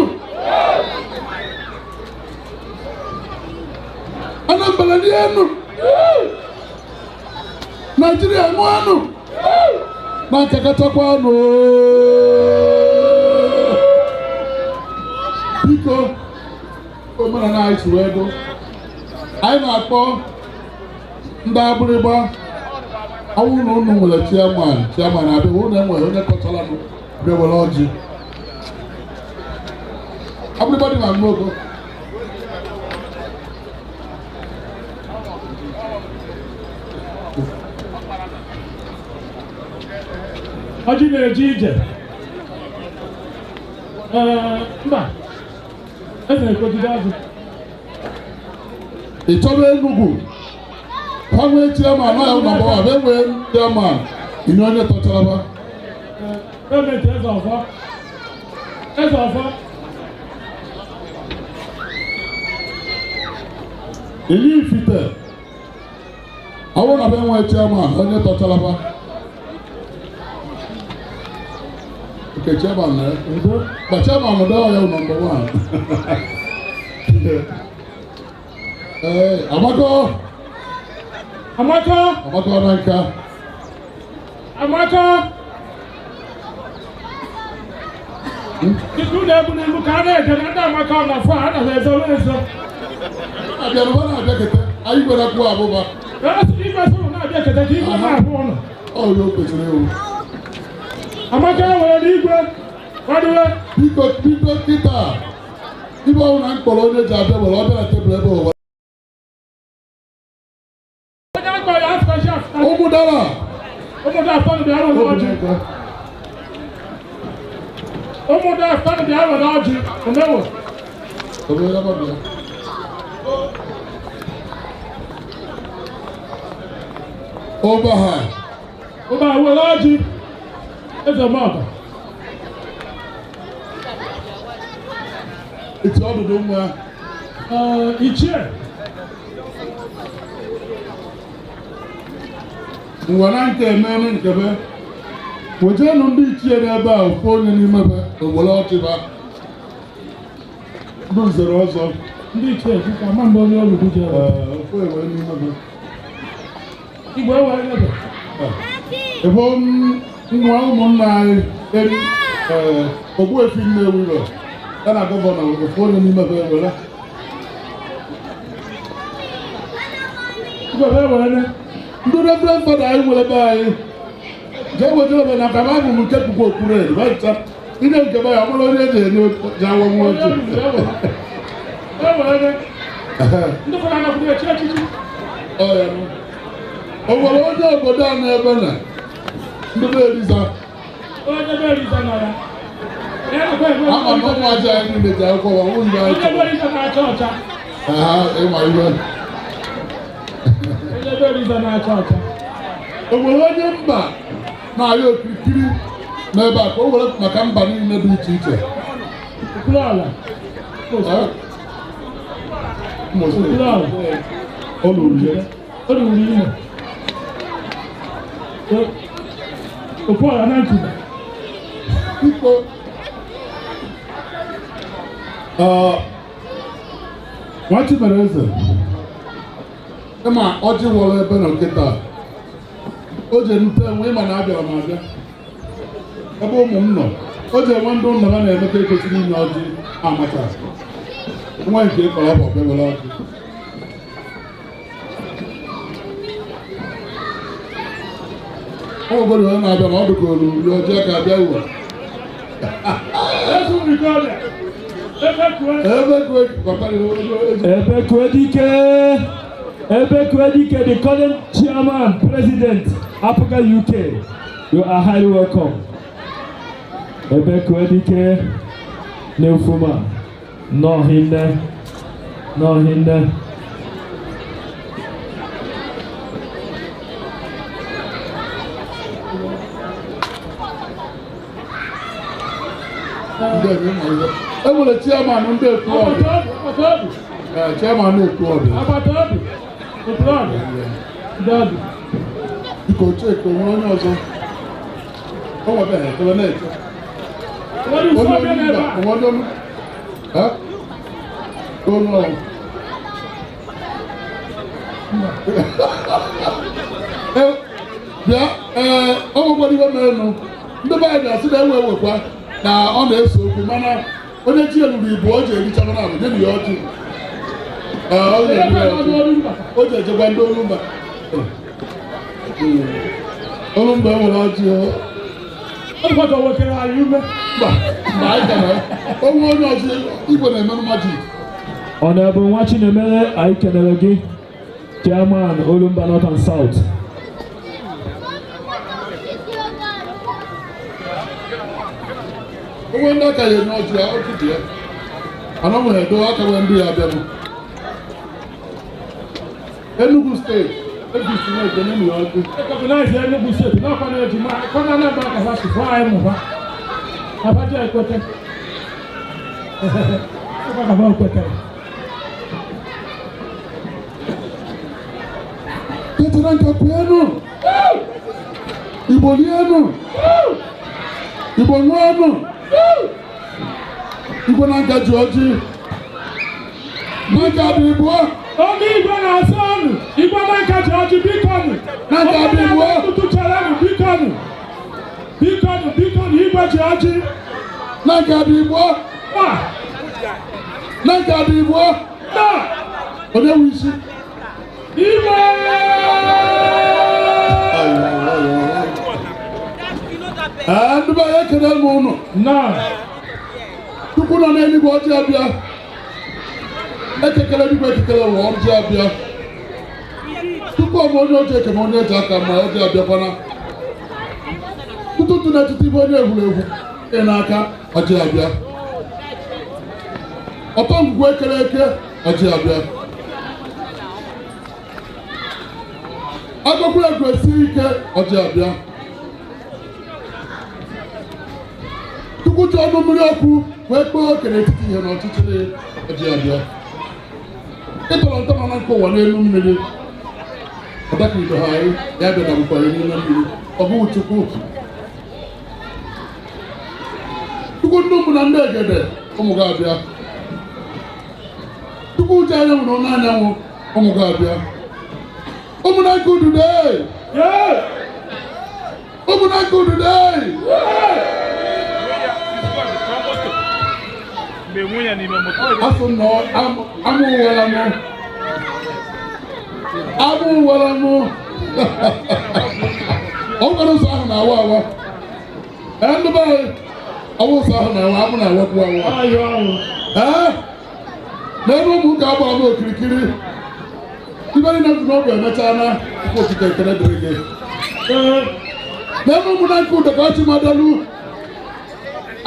Anambra ni enu Nigeria mu anu na nkakata kwa anu biko omana na anyị tụrụ ego anyị na-akpọ ndị abụrịgba ọnwụ na ụnụ nwere chairman abịa ụnụ enwere onye kọtara nụ bịa were ọjị abụrịgba dị na mmogo ọjị na-eje ije mba eze na-ekojide azụ ịchọba Enugu ha nwee chairman na ya na mgbawa abịa nwee chairman inye onye tọchara ba gọọmenti eze ọfọ ili ifite awụ na abịa nwee chairman onye tọchara ba okay chairman na but chairman no dey ya number 1 Amaka Nanka Iku na-ebu n'ibu ka a na-eje na ndị Amaka na afọ a na-ezo n'ezo abịarụba na-abịa kete anyị gwere kwuo abụba ife sọrọ na-abịa kete ka igwe na-abụ ụlọ ọ ya o kwesịrị ewu Amaka nwere n'igwe kwadowe biko kịta ibe ọhụrụ na mkpọrọ onye ji abịa were ọbịa na tebụl ebe ụwa onye akpọ ya afọ shaf ụmụdara bịara ụlọ ọjị ụmụdara afọ bịara ụlọ ọjị omewo Obaha were ọjị eze mọgọ iti ọdụdụ nwa ichie ngwa na nke ememe nkebe wejenụ ndị ichie n'ebe a ofu onye n'ime be owere ọchịba ndị nzere ọzọ ndị ichie dịka ama mgbe onye ọrụ buje ofu ewe n'ime gị. igwe ewere ebe Ebo nwa ụmụnna anyị eri Ogbuefi Nnewi rọ ya na gọvanọ ofu onye n'ime gị ewere. igwe ewere ne Ndị reverend fada anyị nwere be anyị jee wetara ebe na ka ma bụ nke puku okpuru eri baịta ihe nke be ya ọbụla onye eji enye ji awa nwa ojii. ewere ndị fọrọ anakwụrụ echi echichi O nwere onye obodo a n'ebe na ndị be Eliza onye be Eliza nọ ya ama na ụmụaji anyị niile ji akwụkwọ wa nwunye anyị onye be Eliza na-acha ọcha ịma ihe. onye be Eliza na-acha ọcha O nwere onye mba na-arị okirikiri n'ebe a ka o were maka mba niile dị iche iche. okpuru ala okpuru ala O luru ya. o ruru ime okpuru ala na nkuba Biko Nwachi mere eze ịma ọjị wọrọ ebe na nkịta o ji nte enwe ịma na abịara m abịa ebe ụmụ m nọ o ji enwe ndị nna ha na-eme ka ekwesịrị inye ọjị amacha nwa nke ịkọrọ bụ ọbịa were ọjị. Ọ gwara onye na-abịa na ọ dịka olu uri ọjị aka abịa uwe Ebekwedike, the current chairman, president, Africa UK, you are highly welcome. Ebekwedike, Neufuma, no hinder. E nwere chairman ndị etu ọbịa. Chairman etu ọbịa. Biko cheki onwe onye ọzọ. O nwebe ha ekele na-eche. Onye onye mba, onye onye ha? Onye ọrụ. Bịa, ọ nwere iwe merenụ. Ndị be anyị ga-asị na ewe ewekwa na ọ na-eso okwu mana onye ji eluru ibu o ji erichara na abụ nye na ya ọjị. O ji ejekwa ndị Olumba. Olumba nwere ọjị mba anyị gara onwe onye ọjị Igbo na-emerụ majik. Honorable Nwachi Nemere, anyị kelere gị, Chairman Olumba North and South. Onwe ndị aka ya enye ọjị ya ọjị dị ya anọghị edo aka wee ndị ya abịanụ. Enugu steeti ebisi na ebe n'elu ya ọjị. Recognize Enugu State, not for the Juma, for the number of us to fly over. Abaja Ekwete. Abaja Ekwete. Tetara nka kwenu. Igbo lienu. Igbo nwenu. Igbo na nka ji ọjị. Nka dị Igbo. Omi Igbo na-asọ ọnụ, Igbo na nka ji ọjị bikọnụ. Nka dị Igbo. Ọtụtụ chere m bikọnụ. Bikọnụ Igbo ji ọjị. Nka dị Igbo. Nka dị Igbo. Onye wu isi. Igbo! Ndị be ya ekele m ụnụ. Tupu nọ n'eluigwe ọjị abịa. Ekekele eluigwe ekekele ụwa ọjị abịa. Tupu ọ bụ onye ọjị eke ma onye eji aka ma ọjị abịakwana. Tutu n'etiti ibe onye egwuregwu ị n'aka ọjị abịa. Ọtọ ngwugwu ekele eke ọjị abịa. Agụkwụ egwu esiri ike ọjị abịa. Tupu ji ọnụ mmiri ọkụ wee kpee oke n'etiti ihe n'ọchịchịrị ọjị abịa. Ịtọrọ ntọrọ na nke ụwa n'elu mmiri. Ọdakịrị ha anyị ya bịadabukwara n'ime mmiri. Ọ bụ Chukwu. Chukwu ndị ụmụ na ndị egede ụmụ ga-abịa. tupu uche anyanwụ na anyanwụ ụmụ ga-abịa ụmụnaka udude ụmụnaka udude asụ m na amụwara m ọgwara ụzọ ahụ na-awa awa ndị be anyị ọwa ụzọ ahụ na-awa amụ na-awakwu awa n'ebe ụmụ ụka agbara m okirikiri ibe niile bụ n'ọbụ emechaa na ụkwụ okike ekele dịrị gị n'ebe ụmụnaka udo ka ọchị madalu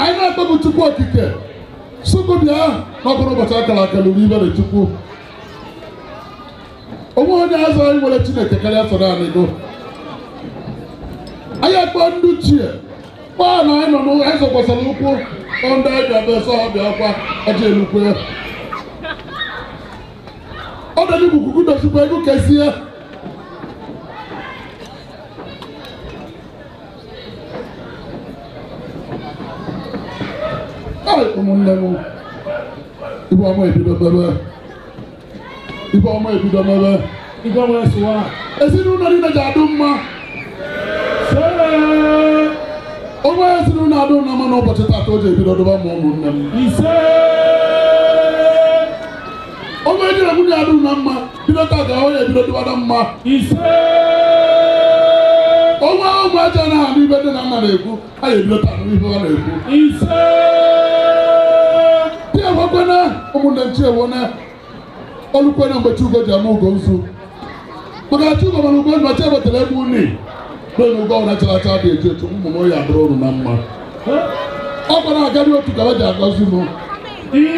anyị na-akpọbụ Chukwu okike Sụkụ bịa n'ọbụrụ ụbọchị akara aka lụrụ ibe na Chukwu onwe onye azụ anyị nwere Chineke karịa sọ naanị go anyị akpọ ndị chie kpọọ na anyị nọ n'ụlọ anyị zọkwasara ụkwụ ndị anyị bịa be sọ bịa kwa ọjọ elukwe ọ dị n'igwu kuku dozikwa ego kezie ụmụnne m ibe ọma ebido mebe ezinụlọ niile ji adụ mma onwe ezinụlọ adụ na mma n'ụbọchị taata o ji ebido dụba ma ụmụnne m onwe ejiri nwunye adụ na mma bido taata ọ ya ebido dụbada mma onwe ụmụ aja na anụ ibe dị na nna na-ekwu a ya ebido taa n'ibe ọ na-ekwu tiegwekwena ụmụnne m chiewona olukwena mgbe Chugo ji ama ugo nzu maka Chugo mana ugo nzu chi ewetara egwu uni n'onye ugo ọbụla chara acha dị eji etu ụmụ m ya bụrụ ụnụ na mma ọ gwara agadi otu ka ha ji agọzi m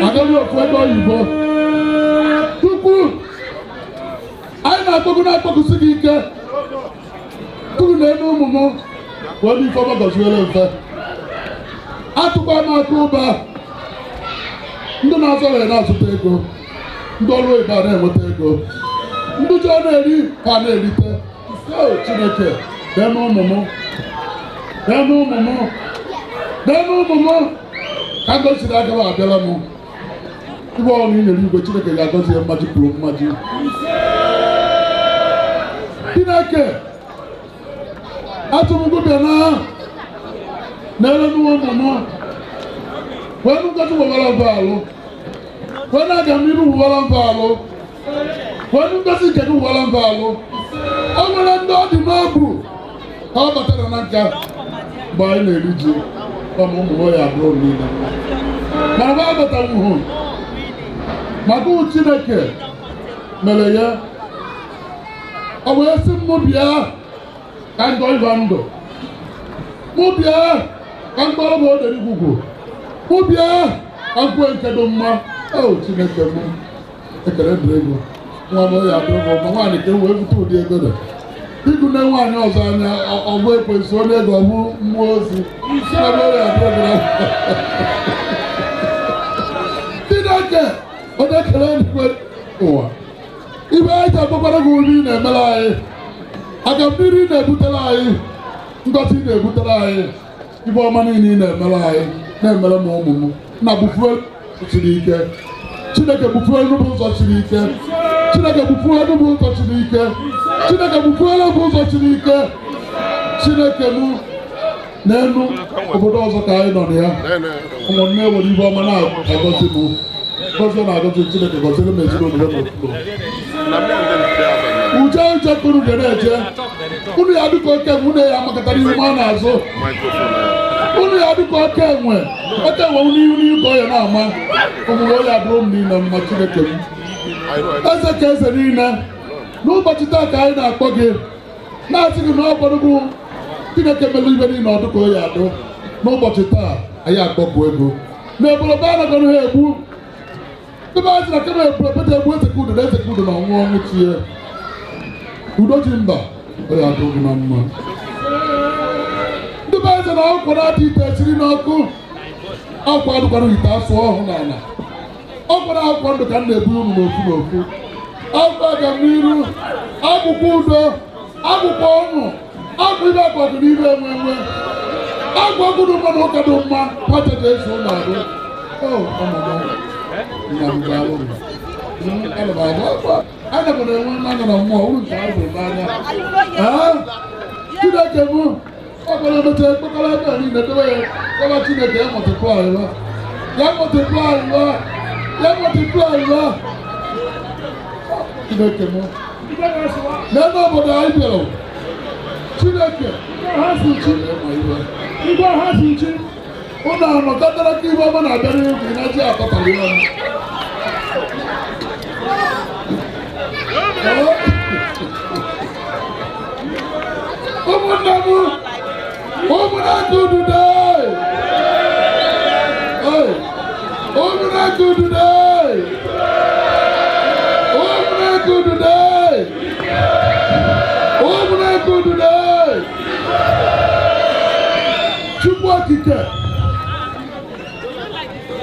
agadi ofu ebe oyibo tupu anyị na-akpọgụsị gị ike tụrụ na elu ụmụ m bụ onye ife ọma gọziere mfe atụkwa m aka ụba ndị na-azọ were na-azụta ego ndị ọrụ oyibo a na-enweta ego ndị ji ọ na-eri ha na-erite Chineke bịa n'ụmụ m ka ngoziri agaghị abịala m ibe ọrụ inyere igwe Chineke ga-agọzi ya mmaji pụrụ mmaji Chineke atụmụgụ bịa na-ele n'ụmụ m wee ngozi wewara mba alụ wee na-aga mmiri wụwara mba alụ wee ngozi nke gị wụwara mba alụ o nwere ndị ọ dị n'obu ka ọ batara na nka mgbe anyị na-eri ji kama ụmụ ya abụrụ niile mana mgbe a batanwuhụ maka Chineke mere ya ọ wee sị m bịa ka ndọ ịba ndụ mụ bịa ka mkpọrọ bụ oderi gwugwu mụ bịa ka nkwe nke dị mma Chineke m ekele dịrị ego nwa m ya abụrụ m ọma nwaanyị ka e wee bute ụdị ego dị ịgụ na nwaanyị ọzọ anya ọgwụ ekwesị onye ego ọbụ mmụọ ozi Chineke onye kere eluigwe ụwa ibe anyị ji agbakwara gị uli na-emere anyị aka mmiri na-ebutere anyị ngọzi na-ebutere anyị ibe ọma niile ị na-emere anyị na-emere m ụmụ m na bufue siri ike Chineke bufue n'ụbụ ụzọ siri ike Chineke bufue n'ụbụ ụzọ siri ike Chineke bufue n'ụbụ ụzọ siri ike Chineke m n'elu obodo ọzọ ka anyị nọ na ya ụmụnne nwere ibe ọma na-agọzi m gọzie na-agọzi Chineke gọziere m ezinụlọ n'okpuru uche kpụrụ ga na-eje unu ya dịka oke enwe unu ya amakọtara ihu ma na-azụ unu ya dịka oke enwe n'ihu n'ihu ka ọ ya na-ama omume ya dụrụ m niile mma Chineke m eze ka eze niile n'ụbọchị taa ka anyị na-akpọ gị na-asị gị na ọ gwadogwu Chineke mere ibe niile ọ dịka ya adụ n'ụbọchị taa anyị akpọkwu ego na ebolobe anagọrọ ha egbu ebe a sị na kama ebulobeta egbu ezekudo na ezekudo na ọnwụ ọnwụ chie udo ji mba ọ ya adụghị na mma ndị be eze na akwụkwọ na-adị ite esiri n'ọkụ akwụkwọ adụkwara ite asụọ ọhụụ n'ala ọ gwara akwụkwọ ndụ ka m na-ebu unu n'ofu n'ofu akwụkwọ aga m n'iru akwụkwọ udo akwụkwọ ọṅụ akwụ ibe akwado n'ibe enwe enwe agwọ ọgụ dị mma na ụka dị mma kwacha ga-eso ụlọ adụ nna m ga-alụ m Ana m na-enwe mmanụ na mmụọ uru nke ahụ n'anya. Chineke m ọ bụla emechaa ekpekọrọ ebe a niile dobe ya gaba Chineke ya multiply ya. Ya multiply ya. Ya multiply ya. Chineke m. N'ebe obodo anyị bịara Chineke ha si chi igwe ha si chi ụnụ anọkọtara ka ibe ọma na-abịara egwu na ji akọtara ya ọnụ. Ụmụnne m ụmụnaka udude ụmụnaka udude ụmụnaka udude ụmụnaka udude Chukwu okike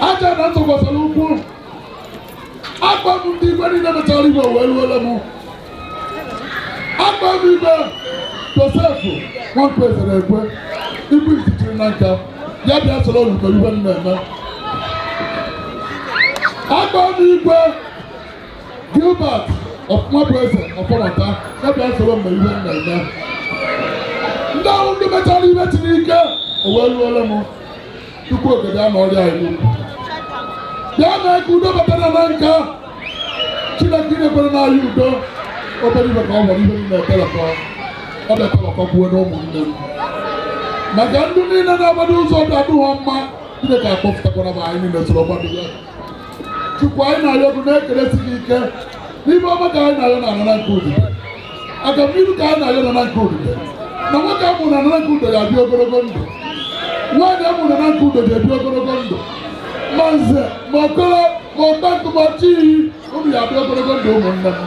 aja na ntụkwasịrị ukwu akpa m ndị igwe niile mechara igwe wee ruola m akpa m igwe Joseph nwankwo ezere ekwe ibu izichiri na nka ya bịa soro olugo iwe m na-eme akpa m igwe Gilbert ọfụmabụ eze ọfọmata ya bịa soro mgbe iwe m na-eme ndị ahụ ndị mechara iwe tiri ike o wee ruola m tupu ogede a na ọrịa iwu bịa mee ka udo batara na nka Chineke na-ekwere n'ahịa udo obere ibe ka ọ nwere ihe niile etelekọ ọ bịatalọkọkwuo n'ụmụnne m maka ndị niile na-agbado ụzọ dị adịghọ mma Chineke akpọpụtakwara m anyị niile soro gbado ya Chukwu anyị na-ayọ bụ na-ekeresi gị ike n'ime ọma ka anyị na-ayọ na-anọ na nke udide aga mmiri ka anyị na-ayọ nọ na nke udide na nwoke amụ na nke udo ya bịa ogologo ndụ nwaanyị amụ na nke udo ji ebi ogologo ndụ ma nze ma okoro ma ọkpakụ ma chiyi ụmụ ya bịa ogologo ndụ ụmụnne m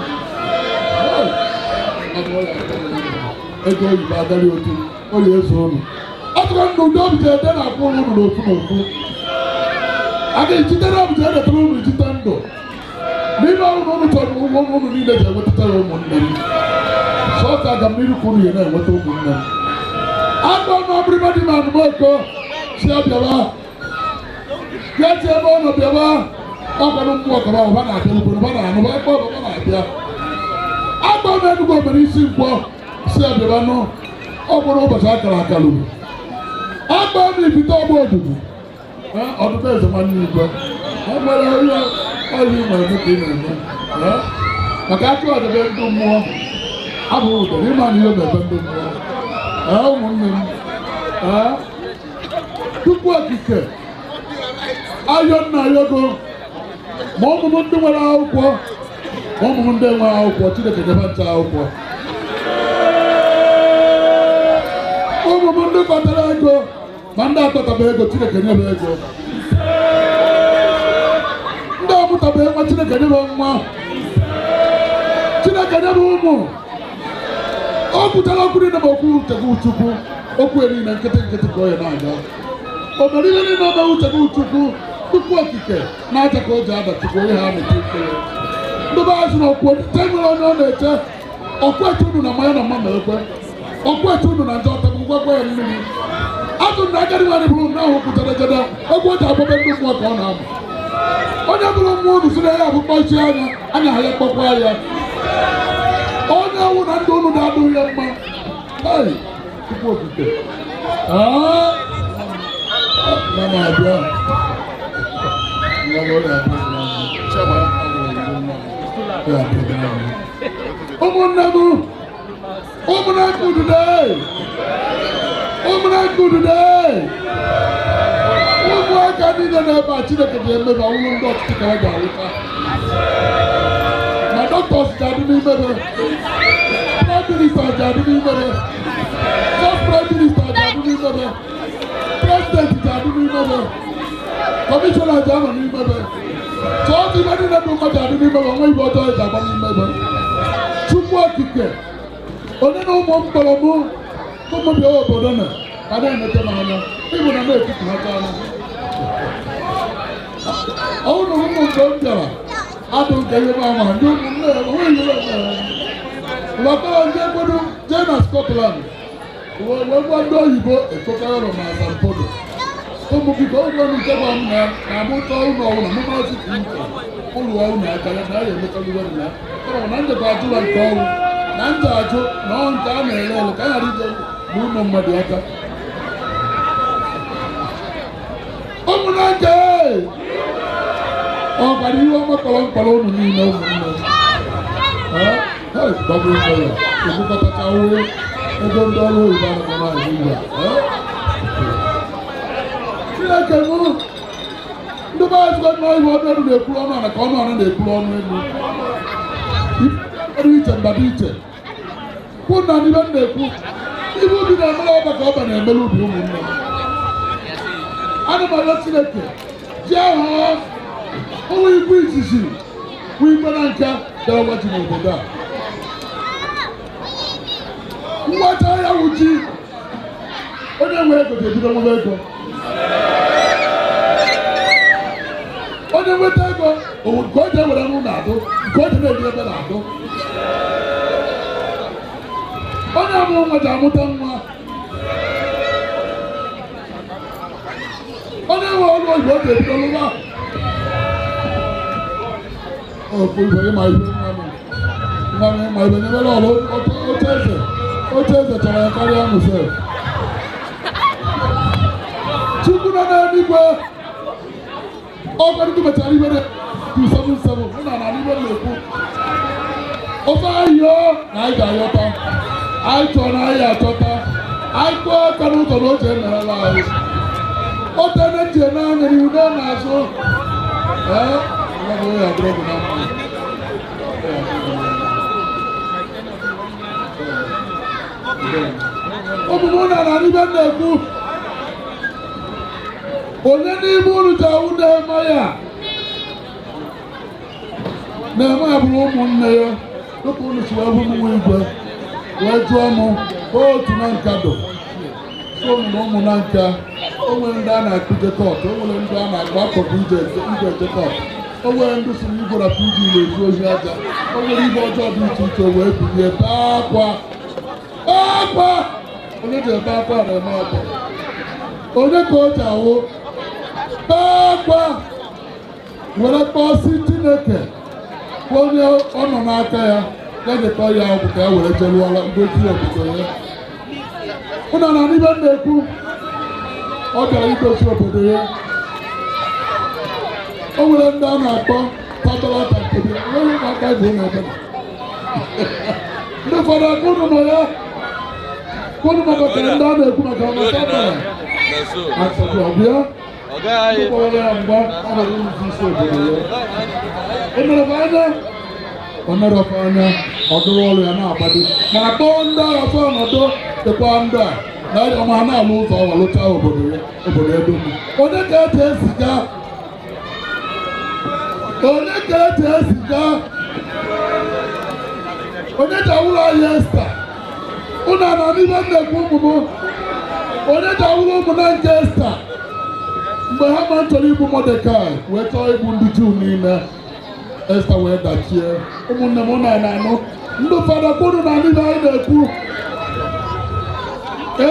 ego oyibo agaghị otu oyi eso unu atụrụ ndụ ndị obi ji ede na-akwụ ụlọ unu n'ofu n'ofu a ga-ejite na obi ji edetara unu ejite ndụ n'ime ọrụ unu chọrọ ụgwọ unu niile ji enwetatara ụmụnne m sọọsọ aga mmiri ka unu ya na-enweta ụmụnne m agba m abụrịba dị m anụmọkọ si abịaba bịa ti ebe ọ nọ bịaba ọkwanụ mmụọ kọba ụba na-abịa ugboro ụba na-anụba ebe ọbụba na-abịa agba m Enugu mere isi mkpọ si abịaba nụ ọ bụrụ ụbọchị akara akara ugwu agba m ibite ọgba odudu ọdụdụ eze nwanne igwe nwere onye ọrụ ime eme ka ị na-eme maka aka ọdebe ndị mmụọ abụghị ụdara ịma na ihe na-ebe ndị mmụọ ụmụnne m Chukwu okike ayọ nna yogo ma ọmụmụ ndị nwere akwụkwọ ma ọmụmụ ndị enweghị akwụkwọ Chineke nyebe ncha akwụkwọ ụmụmụ ndị kpatara ego ma ndị akpataba ego Chineke nyebe ego ndị ọmụtaba nwa Chineke nyebe nwa Chineke nyebe ụmụ ọ pụtara okwu niile ma okwu uchegbu Chukwu okwu niile nkịtị nkịtị ka ọ ya na-aga o mere ihe niile ọma uchegbu Chukwu Chukwu okike na-aja ka o ji ada Chukwu onye ha na-eche ikpere ndị be azụ na okwu ndị nwere onye ọ na-eche ọkụ eche unu na mmanya na mma na-ekwe ọkụ eche unu na nje ọtabụ gwagwa ya mmiri azụ na agadi nwaanyị bụrụ na ahụ pụtara ejede egwu o ji agbabe ndị mmụọ ka ọ na-amụ onye bụrụ mmụọ unu si na ya bụ kpọchi anya ha ya kpọkwa ya onye ọnwụ na ndị unu na-adịghị ya mma Chukwu okike na-abịa ụmụnne m ụmụnaka udude ụmụaka niile na-ebe a Chineke ga-emebe ọnwụrụ ndị ọchịchị ka ha ga-arụta ma dọkịta ji adị n'imebe prime minista ji adị n'imebe first prime minista ji adị n'imebe president ji adị n'imebe kọmishọna ji anọ n'imebe chọọchị ibe niile bụ mmadụ adị n'imebe nwa ibe ọjọọ ji agba n'imebe Chukwu okike onye na ụmụ mkpọrọ m ụmụbịa obodo na a na-emete m anya ịbụ na na-etiti ha anya ọhụrụ ụmụ mgbe m bịara adụ nke ihe ma ama ndị ụmụnne onweghị ihe lọtara ndị ekwedu jee na Scotland wee gwa ndị oyibo ekpokọrọ ma asambodo ụmụ biko ụgwọ ọnụ nke gwa m na amụta ụlọ ọbụla mụma osisi nke ụlọ ụlọ aka ya na ya emekarịwe m ya kama na njekwa ajụla nke ọrụ na nje ajụ na ọ nke a na-ere ele ka a ghara ije na ụmụ mmadụ aka ụmụna nke ọ gwara ihe ọma kpọrọ mkpọrọ ụnụ niile ụmụnne ebukọtacha uwe ego ndị ọrụ oyibo anọkọ na-azụ ugbu a Chineke mụ ndị be azụgo nọ iwe ọnụ elu na-ekwuru ọnụ ala ka ọnụ ala na-ekwuru ọnụ elu ọrụ iche mba dị iche kwụ na n'ibe m na-ekwu ibe ubi na-emere ọba ka ọba na-emere ubi ụmụnne ana m arịọ Chineke ji ahụ ọnwa igwe izizi bụ igwe na nka bịara gwaji n'obodo a ngwata ya wụ ji onye nwe ego ga-ebido nwebe ego onye nweta ego nke o ji ewere nrụ na-adụ nke o ji na-eji ebe na-adụ onye amụrụ nwa ji amụta nwa onye nwe ọrụ oyibo o ga-ebido lụwa ma ibe nyebere ọrụ oche eze chọrọ ya karịa mụsef Chukwu nọ n'eluigwe ọgọdụ mechara ibe na 277 mụ na n'igwe na-ekwu ofe ahịa na anyị ga-ayọta anyị chọrọ na anyị achọta anyị kpọọ aka n'ụzọ na oche emerela anyị otene nje n'anya n'ihu na n'azụ ya bụrụ bụ na mma ọmụmụ na n'igwe na-ekwu onye n'ime unu ji ahụ na-eme ya bụrụ ụmụnne ya tupu unu si wee bụ ụmụ igwe wee jụọ mụ otu na nka dụ so ụmụ na ụmụ na nka o nwere ndị a na-akụ Jekọt o nwere ndị a na-akpọ akụkụ ije Jekọt o nwere ndị si n'igwara pg na-ezu ozi aja o nwere ibe ọjọọ dị iche iche wee bilie bee akwa onye ji ebe akwa na-eme akwa onye ka o ji ahụ akwa were kpọsi Chineke onye ọ nọ n'aka ya ya dịkọ ya ọgwụ ka ya were jeruola ngozi obodo ya ụna na n'ibe m na-ekwu ọ bịara igosi obodo ya o nwere ndị a na-akpọ tatalata nkebe onye ụmụaka bụ ụlọ ebe ndị ụfọdụ aka ụnụ nọ ya ụnụ makọtara ndị a na-ekwu maka ọmata bara asọbi ọbịa ụkpọrọ ya mgba ọ nọrọ ụzọ isi obodo ya o mere ọfa anya ọ dụrụ ọrụ ya na-agbado ma kpọọ ndị agha fọ ọnọdụ dịkwa ndị a na ọma na-alụ ụzọ ọwalụcha obodo edo onye ka eji eziga onye ji awụrụ anyị esta ụna na n'ime nnekwu ụmụ m onye ji awụrụ ụmụ na nke esta mgbe ha ma chọrọ igbu Mọdekai wee chọọ igbu ndị Juu niile esta wee dachie ụmụnne m na-anụ ndị fada kwuru na ndị anyị na-ekwu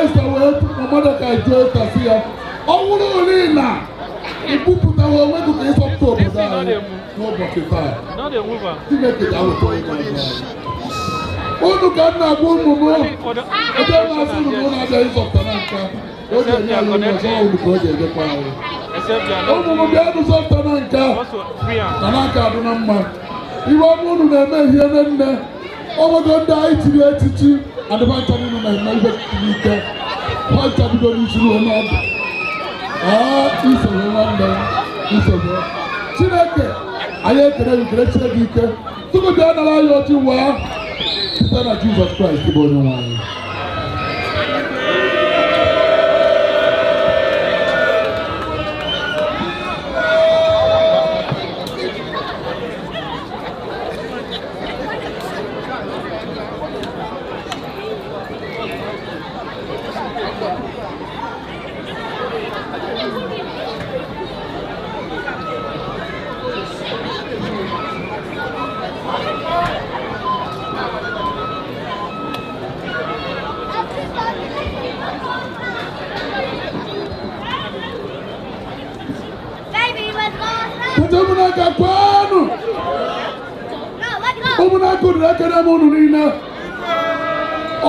esta wee Mọdekai jụọ esta si ya ọ wụrụ ori na ibupụtawa onwe gị ka ịsọpụta obodo anyị n'ụbọchị taa Chineke ga-awụta unu ka nna gwa ụmụ m ebe na-asị unu na-abịa ịzọpụta na nka o ji enye anyị ụlọ ọzọ unu ka o ji ejekwa anyị ụmụ m bịa nụzọpụta na nka na n'aka adị na mma iwe ọma unu na-eme ihe nne ọnwego ndị anyị tiri echichi adịbancha unu na-eme ibe ike pancha bido n'isi ruo n'ọdụ isoro nwanne isoro Chineke anyị ekele Chineke ike tupu bịa nara anyị ọchị waa site na Jizọs Kraịst bụ onye nwe anyị ekele m unu niile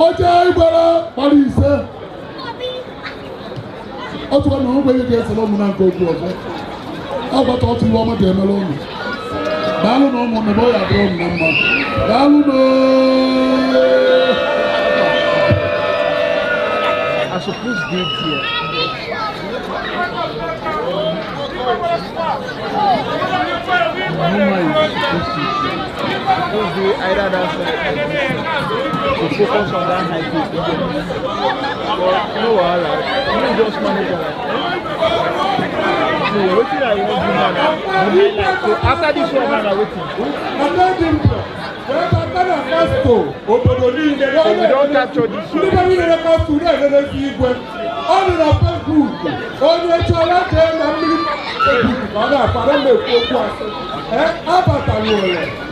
oche ịgbara gbara ise ọtụkwa na ogbenye ga-esere ụmụ na nke okwu ọzọ agbata ọtụ iwe ọma ga-emere ụmụ daalụ na ụmụ nnebe ọ ya adịrị ụmụ na mma daalụ na I suppose they here. Suppose they either that side to focus on that high kick. But no wahala. You just manage that. So wetin I wan do now na the highlight. So after this one now na wetin? Kana Castro, obodo niile We don capture this one. ndị niile Castro na-elelezi igwe ọ dị na Facebook onye chọrọ jee na mmiri ka ọ na-akpara na-ekwu okwu asị abatara ole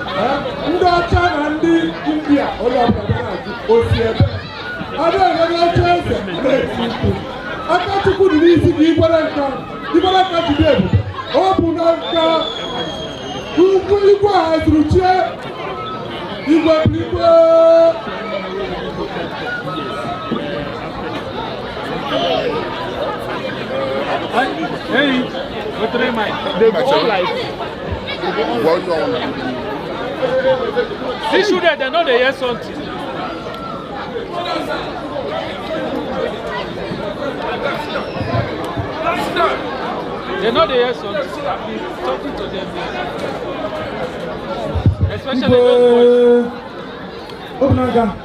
ndị ọcha na ndị India onye ọbụla na-ajụ osi ebe a na-enye oche eze na-eti mkpu aka Chukwu dị n'isi gị igwere nka jide ebube ọ bụ na nka ugwu igwe a haziri chie igwe bụ igwe Hey, what do mind? They go on like. See, shoot they know they hear something. They know they hear something. Talking to them. Especially those boys. Open up,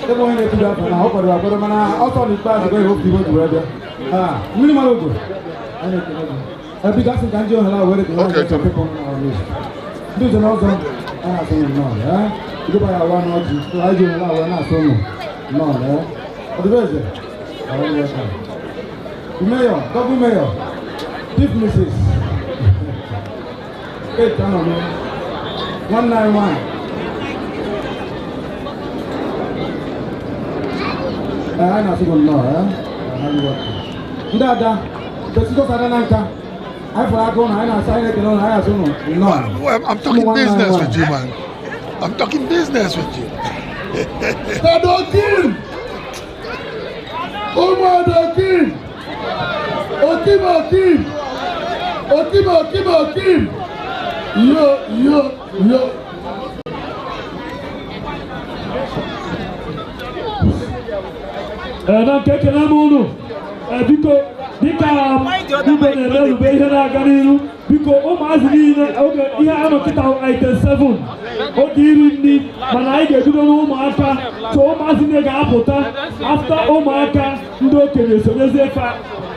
ebe onye na-etuga afọ na ọ kwadoro akwado mana ọsọ n'ikpeazụ ga ehopu ibe juru ebe mmiri mara ogo ebe gasị ka ndị ohala were dị ndị njem ọzọ a na-asụ ụmụ nnọọ ideba ya awa n'ọjị anyị ji ohala wee na-asụ ụmụ nnọọ ọdịbeze the mayor double mayor chief mrs kate anọnụ nwanne anyị nwanyị I na sigo no ndada besiko sada nanka I for go na na say ke no na so no I'm talking business with you, man. I'm talking business with you. Okim! Okim! Okim! Yo! Na nke ekele m unu biko dịka ibe na-emerube ihe na-aga n'iru biko ụmụazị niile oge ihe a nọkịta item 7 oge iri nri mana anyị ga-ebido n'ụmụaka so ụmụazị niile ga-apụta afta ụmụaka ndị okenye sonyezie fa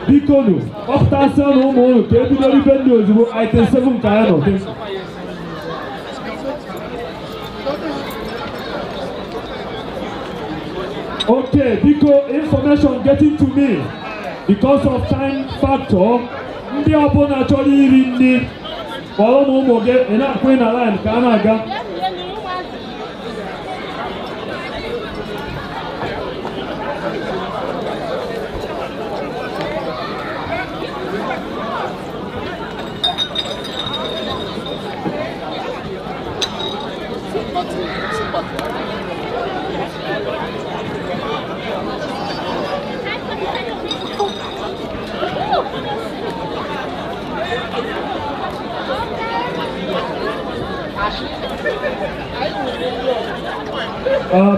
biko nụ ọpụtasịa na ụmụ unu ka ebido ibe ndị ozugbo item 7 ka ya nọ Okay, because information getting to me because of time factor, ndị ọbụla chọrọ iri nri kpọrọ na ụmụ gị ị na-akwụ na line ka a na-aga.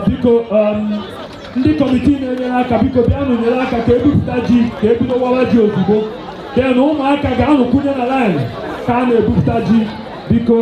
Biko ndị kọmitii na-enyere aka biko bịanụ nyere aka ka ebupụta ji ka ebido wawa ji ozugbo then ụmụaka ga-anọkwunye na line ka a na-ebupụta ji biko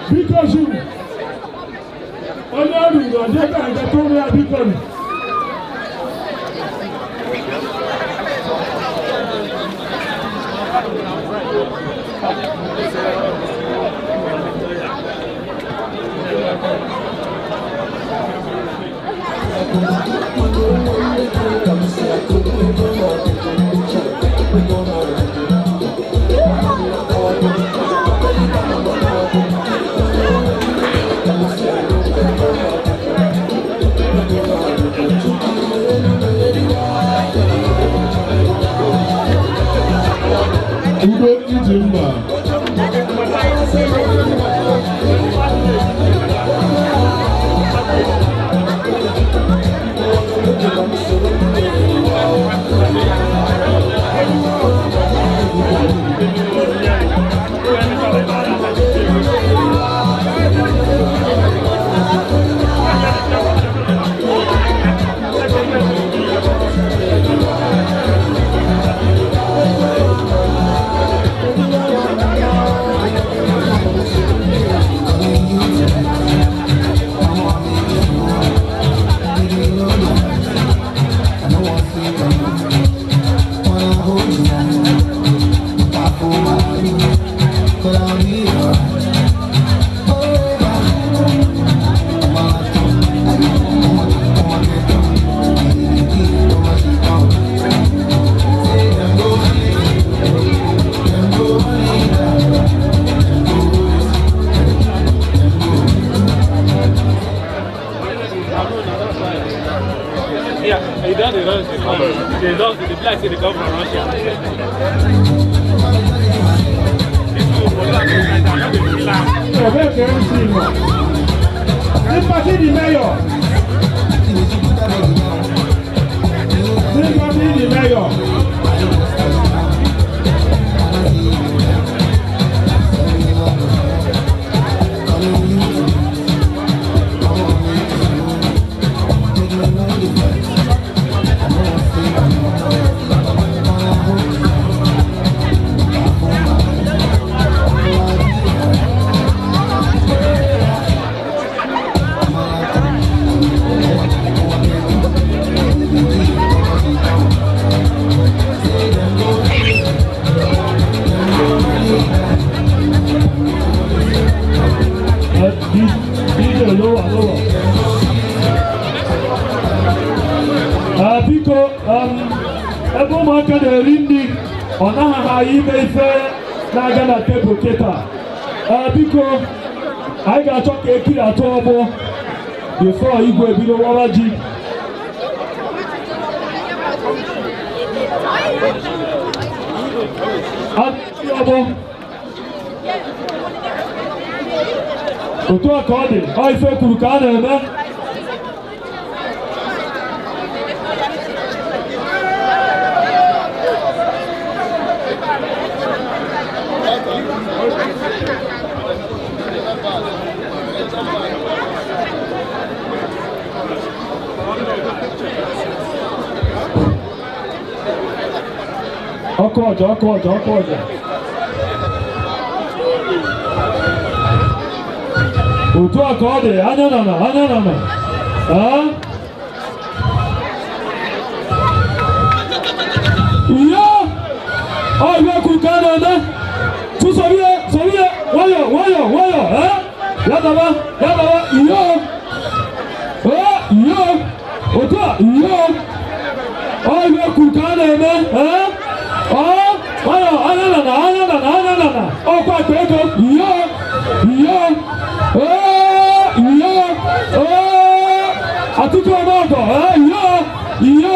Because you, before Igwe bido wawa ji. Otu a ka ọ dị, ọ ife kwuru ka a na-eme. Ọkụ ọjọọ. Otu a ka ọ dị, anya nọ na. Iyo! Ọ iwe kwuru ka a na-eme. Tụsọrọ ihe, nwayọ, ya daba, iyo! Iyo! Otu a! iyo ọhịa kuka a na-eme anya ọkwa akpa ego iyo Atiku Ọmọgọ iyo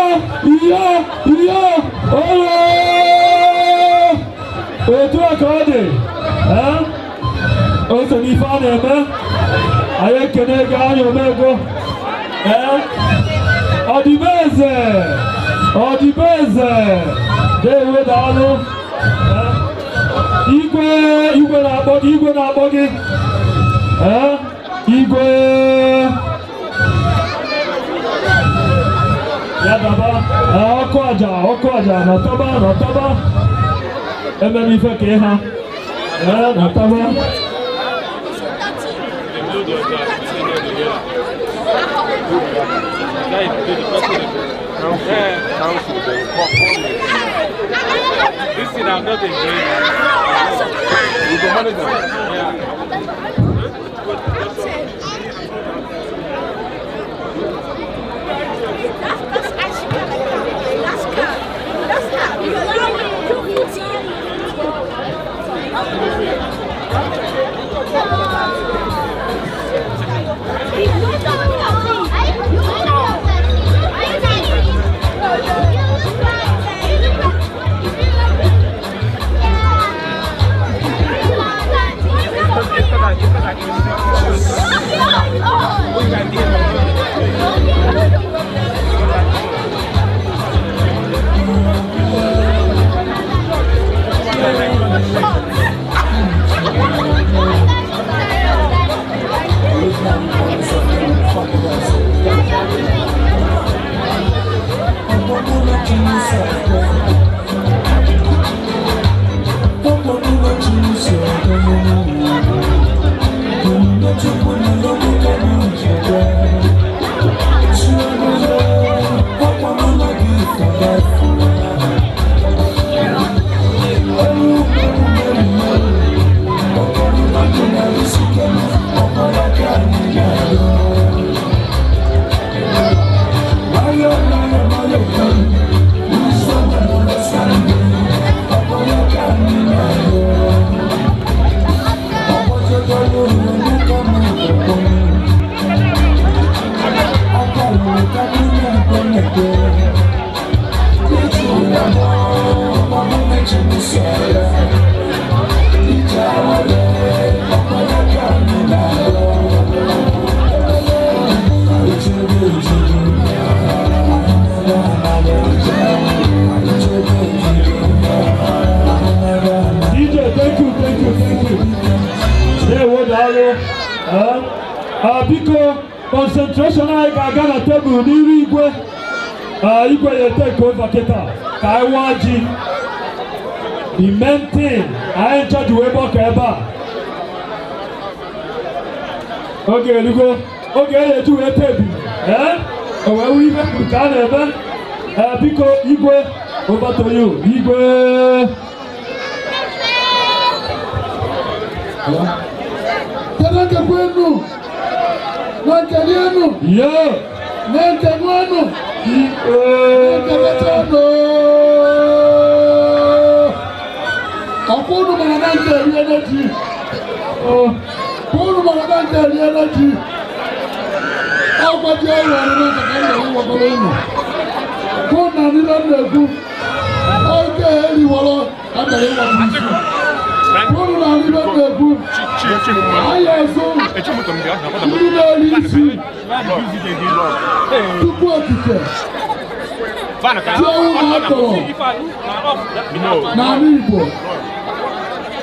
otu a ka ọ dị o so n'ife a na-eme anyị ekene gị anya omego ọdịbeze dewe daalụ igwe na-akpọ gị igwe ya daba ọkụ aja n'ọtọba ememe ife ka ịha n'ọtọba This thing I'm not enjoying. You go manage biko concentration anyị ga-aga na tebụl n'iru igwe ya eteke ova kịta ka anyị waa ji the main thing anyị nchaji wee gbakọ ebe a oge elugo oge eji wee tebi o wee wee ibe ka a na-eme biko igwe over to you igwe kwenu Nankaliano yeah Nankanuano Nankalatano Akunu mananka energy Akunu mananka energy Akwaje ayo ananka kanda wa koleno Kuna nilanegu Oke heli wala Adale wa mwisho Kuna nilanegu Ayazo Ndinalisi Tuku akike Tiawu matoro Nani Igbo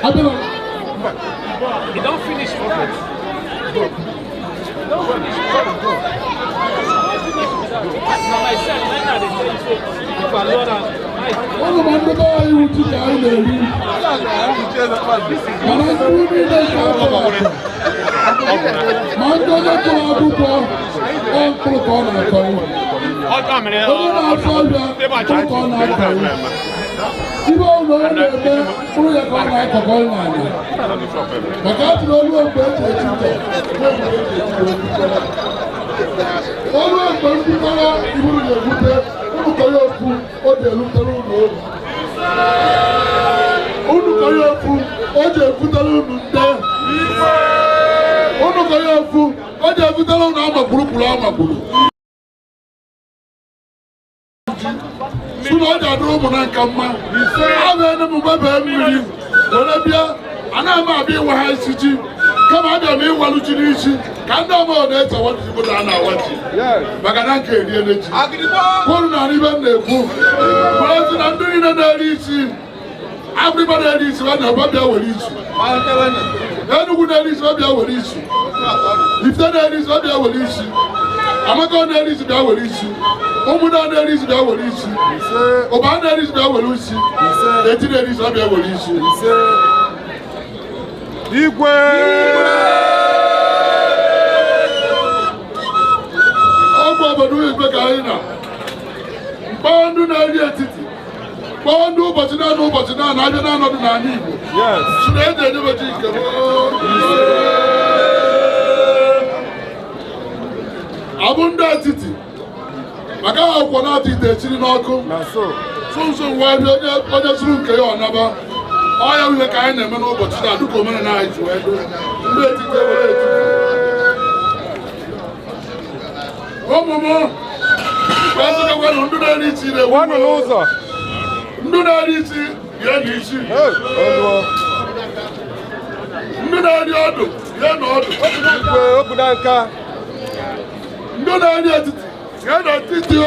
Abela You don't finish it. Don't finish it. Ọ̀nà máa ń gbé báyìí wù tí kà á lè rí. Màá ń kú ní ilé ìkàwé. Màá ń gbé lẹ́kọ̀ọ́ àdúgbò ọ̀nkúrúkọ̀ ọ̀nà àkọ́wé. Onye na-afọ ọbịa nkúrúkọ̀ ọ̀nà àkọ́wé. Ibe ụlọ ọrụ na-eme mkpụrụ ya ka ọ na-akọkọ n'ala. Maka atụrụ olu ogbe eji echi nte. Olu ogbe ekwutara iburu na-ekwute unu kọrọ okwu o ji elutere unu obi unu kọrọ okwu o ji ekwutere unu nde unu kọrọ okwu o ji ekwutere unu amakwurukwuru amakwuru sunu ọ ji adịrị ụmụ na nka mma a ga-ene m gbebee mmiri were bịa anaghị m abịa ịwa ha isi ji kama abịa m ịwalu ji n'isi ka ndị ọmụọ na-ete wajibo na a na-awa ji maka na nke eriele ji kwụrụ na ibe m na-ekwu were si na ndị niile na-eri isi abụrịba na-eri isi ha na-agba bịa were isi Enugu na-eri isi bịa were isi Ifite na-eri isi bịa were isi Amaka na-eri isi bịa were isi ụmụnna na-eri isi bịa were isi ụba na-eri isi bịa were isi eti na-eri isi bịa were isi igwe ọgwụ obodo igwe ka anyị na mkpọọ ndụ na-eri etiti kpọọ ndụ ụbọchị naanị ụbọchị naanị abịa n'ọnọdụ n'ala Igbo si na eji edebeji nke abụ ndị etiti maka ha akwụkwọ na-atụ ite echiri n'ọkụ nso nwa ahịa onye zuru nke ya ọnaba ọya ihe ka anyị na-eme n'ụbọchị taa dịka omenala anyị ji wee doo ndị etiti ewere etiti ụmụmụ gbazigakwanụ ndụ na-eri isi na-ewu n'ụzọ ndụ na-eri isi ya na isi ndụ na-eri ọdụ ya na ọdụ ndụ na-eri etiti ya na etiti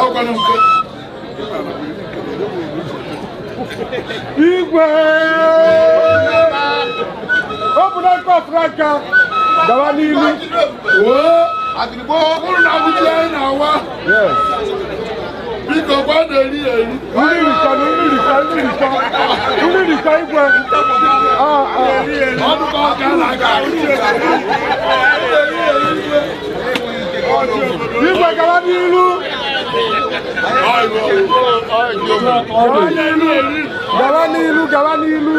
ọgwanụ nke igwe ọbụna nke ọfụrụ aka gawa n'ilu ụrụ na abụji anyị na-awa biko gwa na-eri eri nri rikọ igwe ọdụkọ ọka na-aga igwe gawa n'ilu gawa n'ilu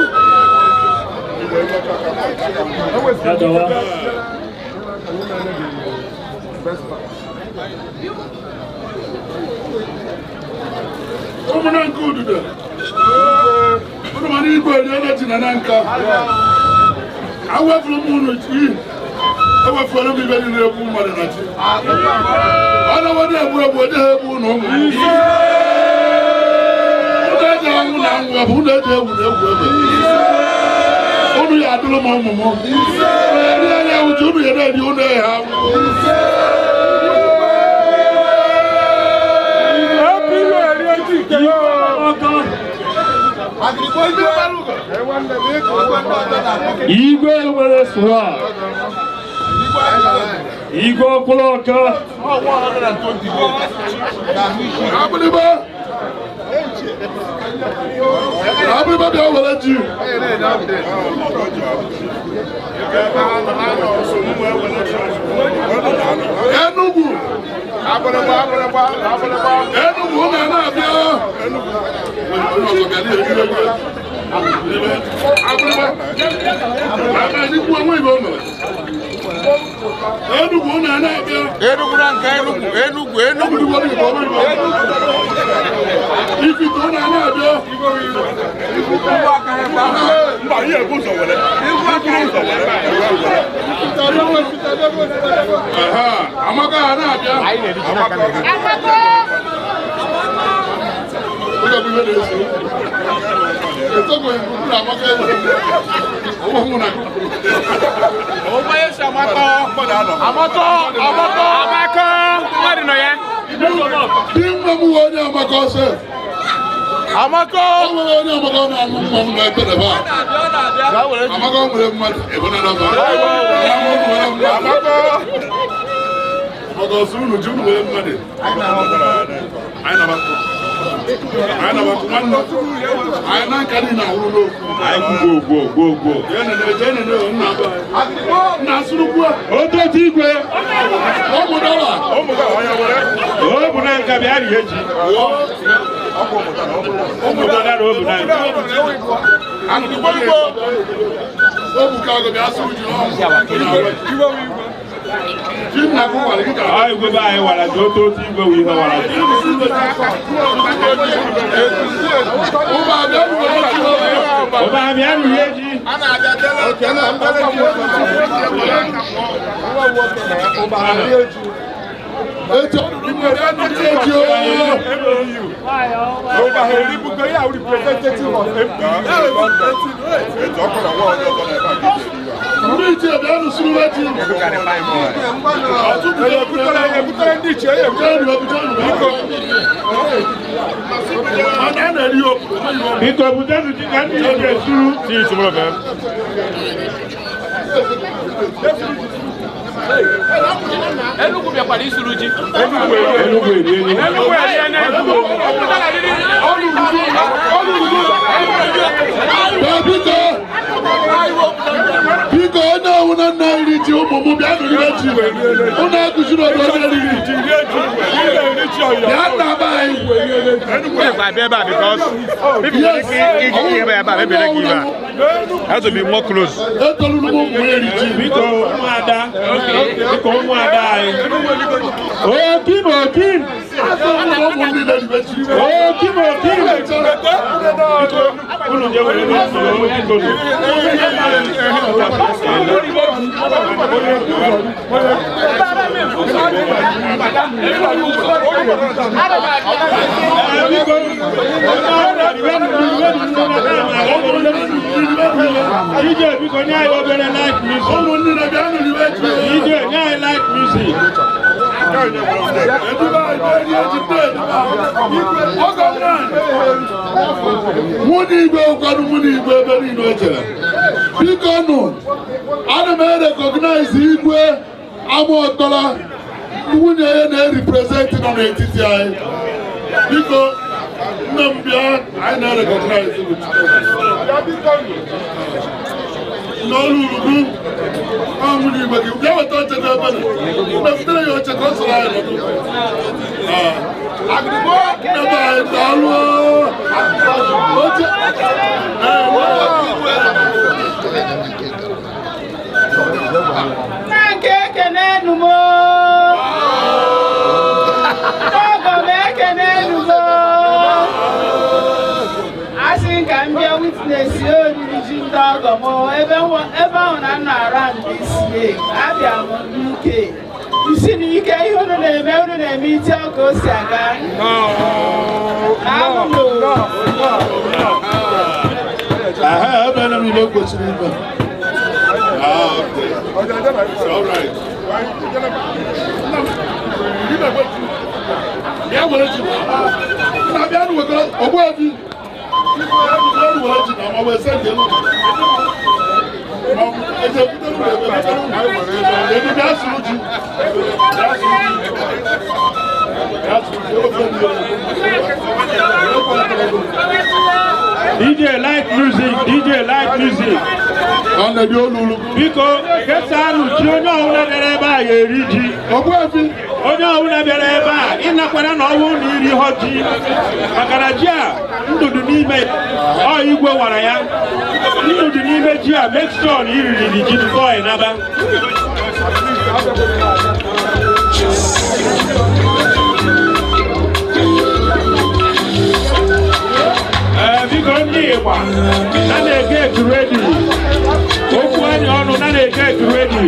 ụmụna nke ududo ụnụ mana igwe eriela ji na nka awefuru m ụnụ ji ewefuere m ibe niile egbu mmadụ na ji ọ na-ewede egbu egbu ede ha egbu ụnụ ụmụ ụnụ eji anwụ na anwụ bụ ụnụ eji egwu na egwu ebe ụnụ ya adụrụ m ụmụ m eri anya uche ụnụ ya na-eri ụnụ ya ha igwe nwere swag igwe ọkwụrụ ọka abụrịba bịa were ji Enugu Enugu na na-abịa Enugu na na-abịa Enugu na nke Enugu Ifite na na-abịa mba ihe bụ ụzọ were Amaka ha na-abịa Amaka onye Amaka na-anụ mmanụ na ekpere ba Amaka nwere mmadụ ebonara ba Amaka ọsụrụ n'uju nwere mmadụ anyị na-agbakọ anyị na nka niile ahụrụ n'okwu gwogwo nna asụrụkwu ototu igwe ụmụ dọla o bụ na nka bịa rie ji ụmụ dọla na o bụ na nka Ebuka go bịa sụ ji Ai go ba ai wala do to ti go wi ha wala. Oba mi anu yeji. Ana aja tele. O tele am tele ji. Oba yeji. Ejo ni mo re anu yeji o. Oba heri bu go ya representative of MP. Ejo ko na wo ojo ko na ba ji. Muri ti e bia nu suru lati. Biko butanu ti kan ni o suru ti suru be. Enugu bi apari suru ji. Enugu Biko na una na iri ti o mo bia no ri ti. Una ku suru do na ri ti. Ya na bai. Enugu e ba because if you give ba be like give has to be more close. Etolu no mo ri ti. Biko mu ada. Biko mu ada ai. O kim. O kim. Uno je wele no Biko. DJ because now I like music. DJ now I like music. Muni igwe kwanu muni igwe ebe niile echere. Biko nụ, ana m recognize igwe Amaotola nwunye ya na-represent nọ n'etiti anyị. Biko, nne m bịa anyị na-recognize n'ọrụ urugu nwunye igwe gị bịa weta oche n'ebe mefutere ya oche ka o soro anyị nọdụ. Ebe anyị daalụ oche Nanke kenenu mo. Ogo me kenenu mo. Asin ka mbia witness yo diriji ndogo mo. Ebe ona na around this year. Abia mo UK. Isi ni ike ihe unu na-eme iti ọka o si aga. Ebe na m ile kwesịrị ibe. Okay. All right. Yeah, well, it's DJ like music. On the Yolulu. Because Kesanu, you know that ever you read. Oh no, never in a quarter or need you hot tea. Akaraja, into the name. Oh, you go what I am. Into the name, make sure you read the boy another. Because now they get ready. Open on, now they get ready.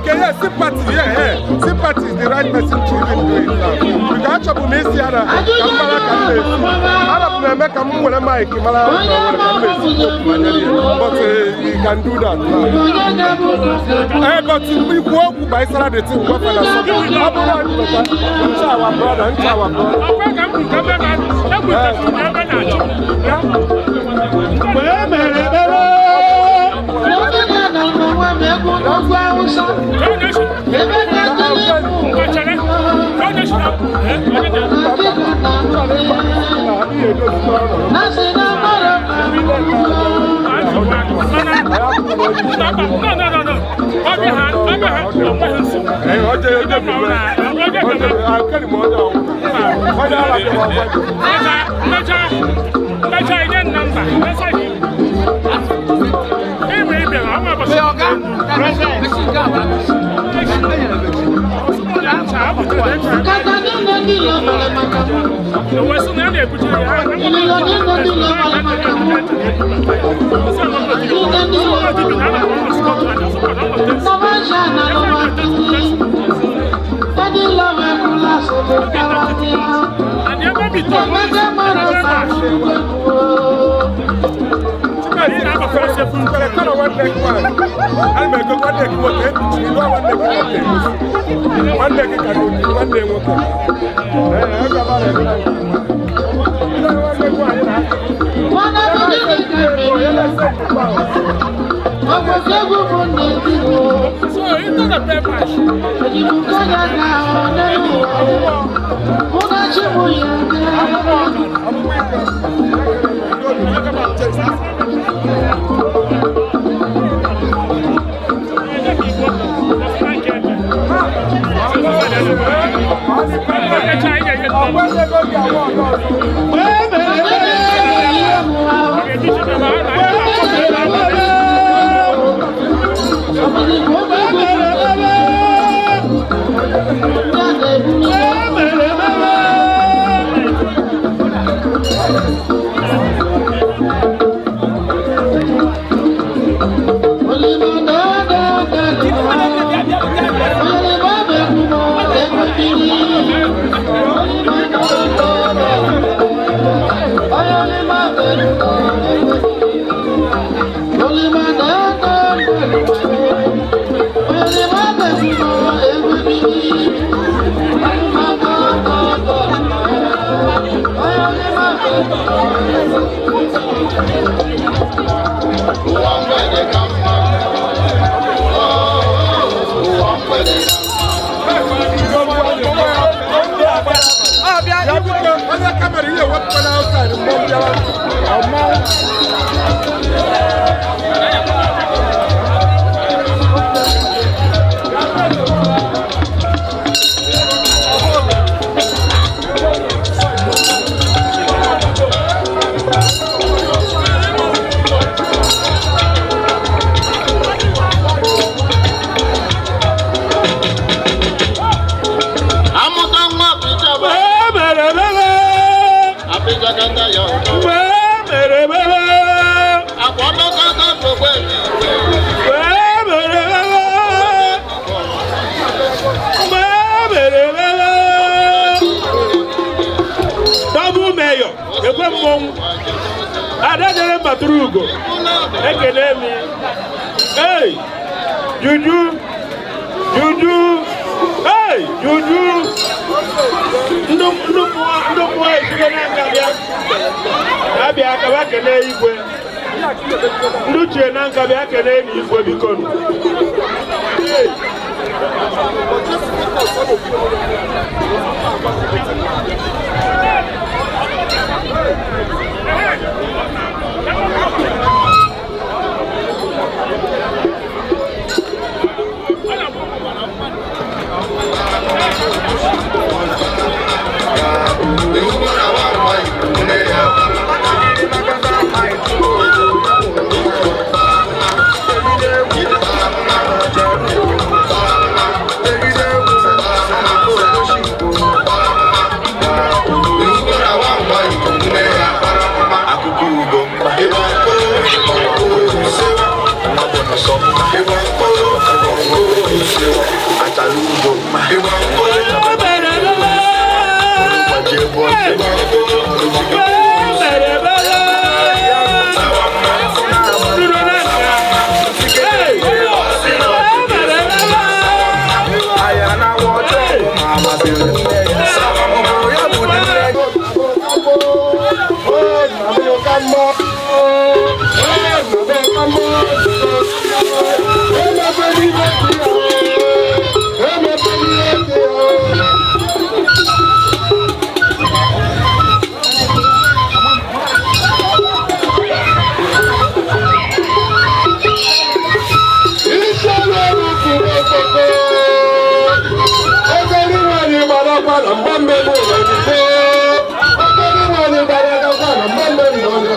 Okay, yeah, sympathy, yeah. Sympathy is the right person to even do it now. Because I may see other make a move with a mic, but he can do that now. But we walk by Saturday to work for our brother. Hey, Juju, hey, Juju, no, abia akaba kene igwe, nduche na nkabia kene igwe bikonu. na mbambe mo ni akari mo ni baraka kwa na mbambe mo ni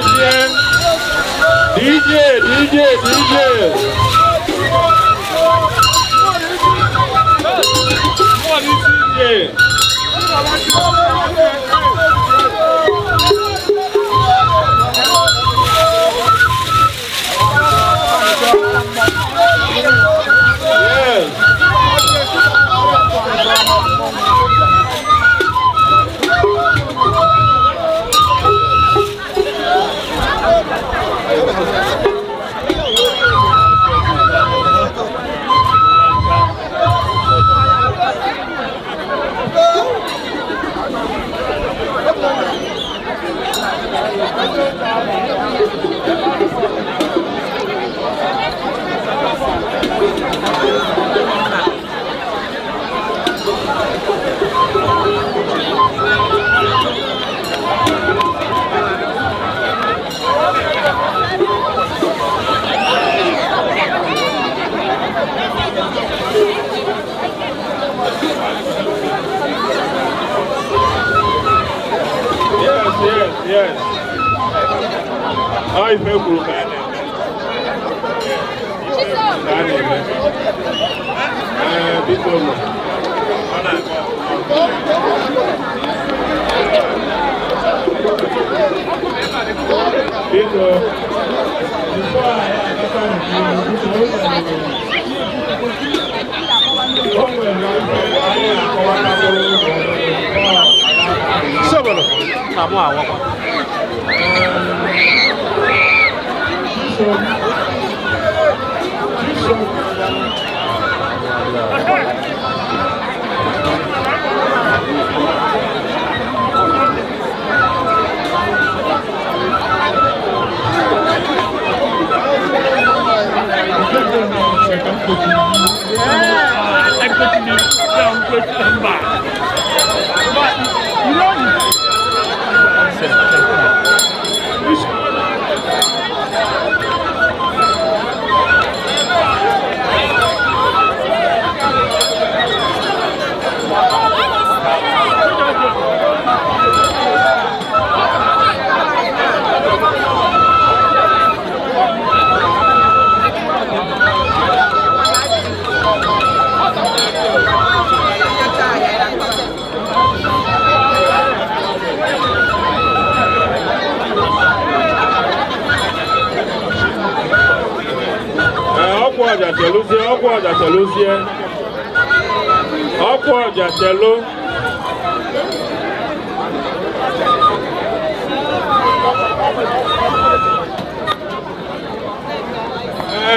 DJ. Yes. How is it cool?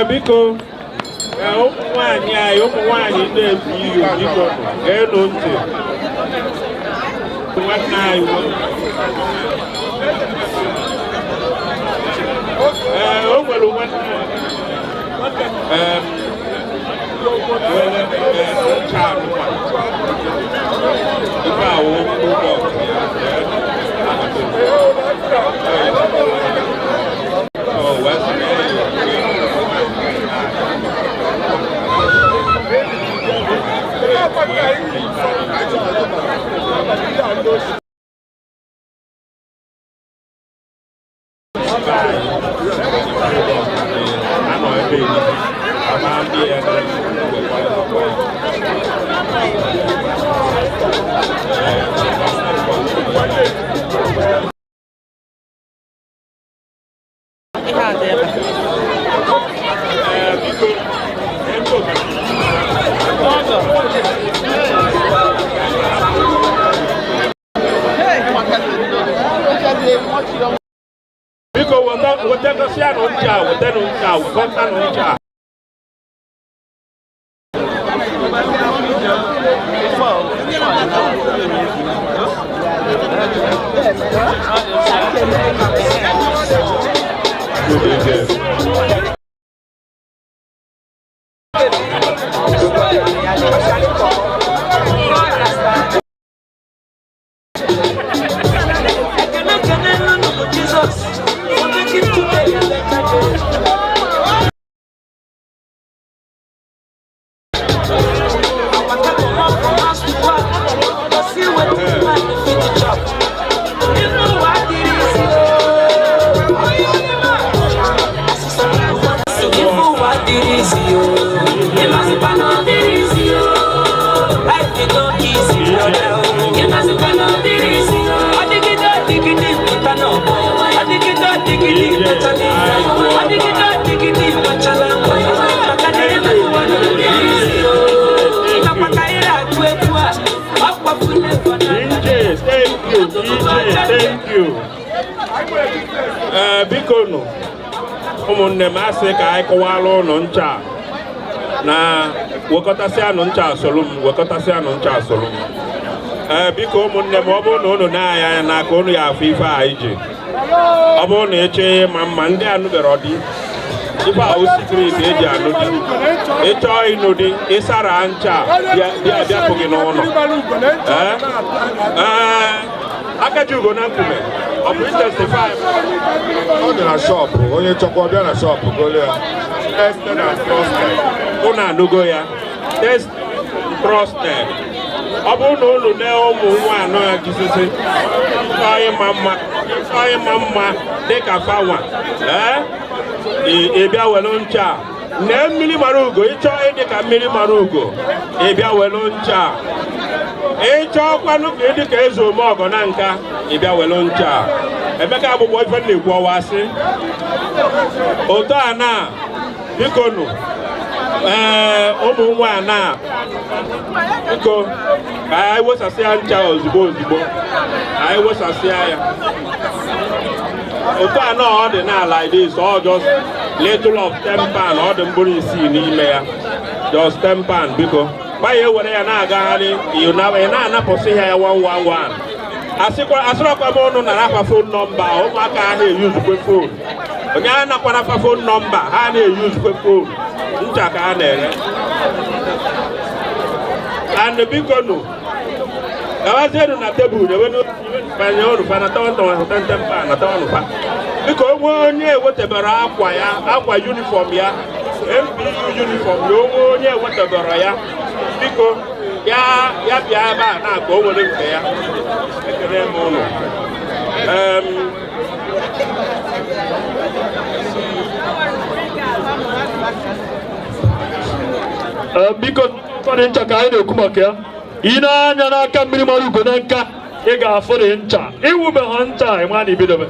Biko, ụmụ nwanyị na-ebi iyo biko ga-enu ntị nwanne anyị o nwere nwanne biko nụ ụmụnne m asị ka anyị kọwara ụnụ ncha na wekọtasịanụ ncha asọlụ m wekọtasịanụ ncha asọlụ m biko ụmụnne m ọ bụrụ na ụnụ na-anya anya n'aka ụnụ ya afọ ife a iji ọ bụrụ na eche ma mma ndị anụbere ọdị ife ahụ sikiri ka eji anụ dị ịchọọ ịnụ dị ịsara ncha bịapụghị n'ụlọ akaji ugo na nkume ọ bụ intensify ọ dị na shọpụ onye chọkwa bịa na shọpụ golo ya tested and trusted ụnụ anụgo ya test trusted ọ bụrụ na ụnụ na ụmụ nwa anọ ya jisisi ịchọghị ma mma dịka fawa ịbịa welu ncha na mmiri mara ugo ịchọọ ịdị ka mmiri mara ugo ịbịa welu ncha ịchọọkwanụ ka ịdị ka eze ome ọgọ na nka ịbịa welu ncha Emeka agbụgbọ ife na-ekwu ọwasị otu a na biko nụ ụmụ nwa na biko ka anyị wesasịa ncha ozugbo anyị wesasịa ya otu a na ọ dị n'ala idis ọ just little of 10 pan ọ dị mkpụrụ isii n'ime ya just 10 pan biko gbanye were ya na-agagharị ị na-anapụsị ya 111 asịrọkwa m ụnụ na nakwa fon nọmba ụmụaka ha na-eyuzukwe fon onye a nakwa fon nọmba ha na-eyuzukwe fon ncha ka ha na-ere and biko nụ gawazienụ na tebụl banye ọnụfa na tawantawantempa na tawanụfa biko onye ewetebara akwa yunifọm ya MPU yunifọm ya onye ewetebara ya biko ya bịa ebe a na-akpa o nwere nke ya ekele m ụlọ biko dị ncha ka anyị na-ekwu maka ya ị na-anya n'aka mmiri mara ugo na nka ị ga-afụ dị ncha iwube ha ncha ịma na ibidobe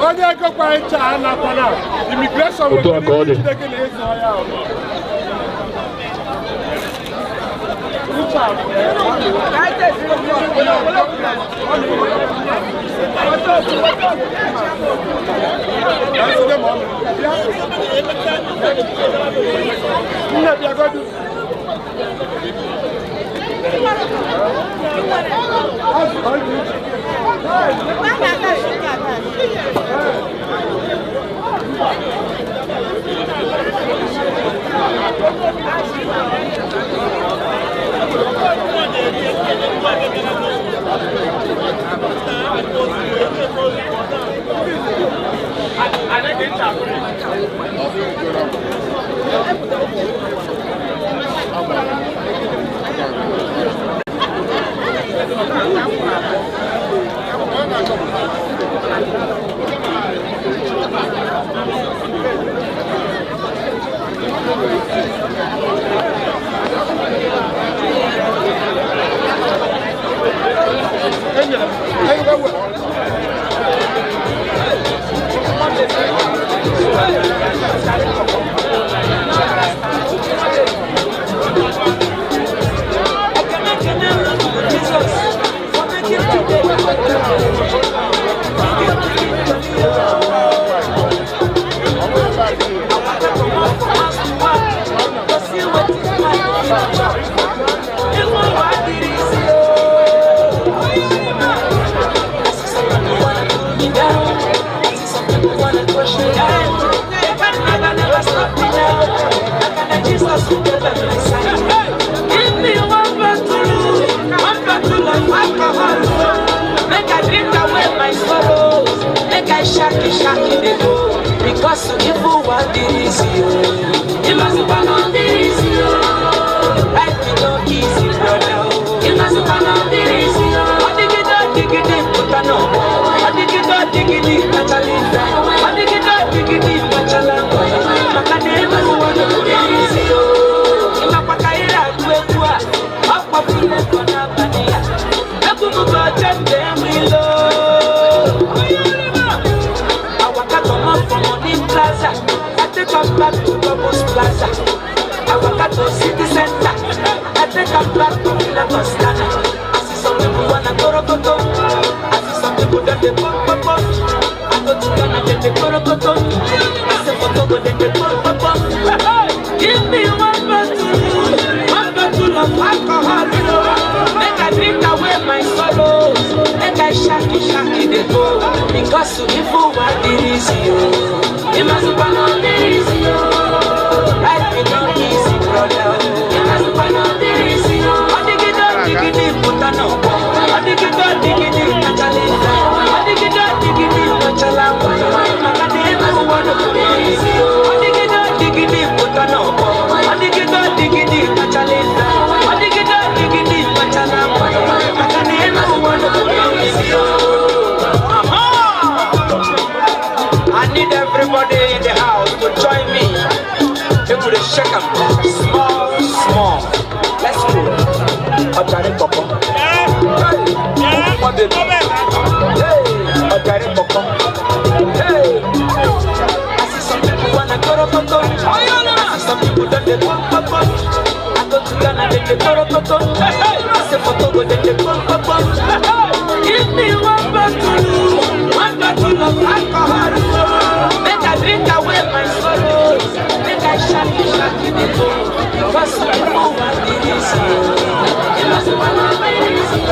onye egokwa ncha anakwana imigreshọn otu a ka ọ dị Because people want this you must find on this life is not easy, brother. You must find on this what did you do, put on what did you do, naturally what did you do, naturally Makadema want to do this Mapakaira kuekua Akwa vile kona bania Nakumuka chende mwilo Plaza, I take them back to Lagos Plaza. I walk out to City Center, I take them back to Lagos Ghana. I see some people the korokoto. I say for Togo then the korokoto. Give me one bottle of alcohol, make I drink away my sorrows, make I shaki the go, because to be for what it is you, it must be on the easy, life is not easy, brother, it must be on the easy, I dig it up, put on up, I dig it up, naturally, I dig it up, naturally, I dig it up, put on up, I dig it up, I need everybody in the house to join me. They could shake them small. Let's go. Ajari Papa. Hey, Ajari Papa. Hey, I see some people wanna go to Papa. I see some people that they want Papa. I go to Ghana, then they go to Papa. I say for Togo, then they go to Papa. Give me one bottle of alcohol. Make I drink away my sorrows. Make I shaki the bowl. Because I know what it is. It must be one of my reasons.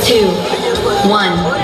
2, 1.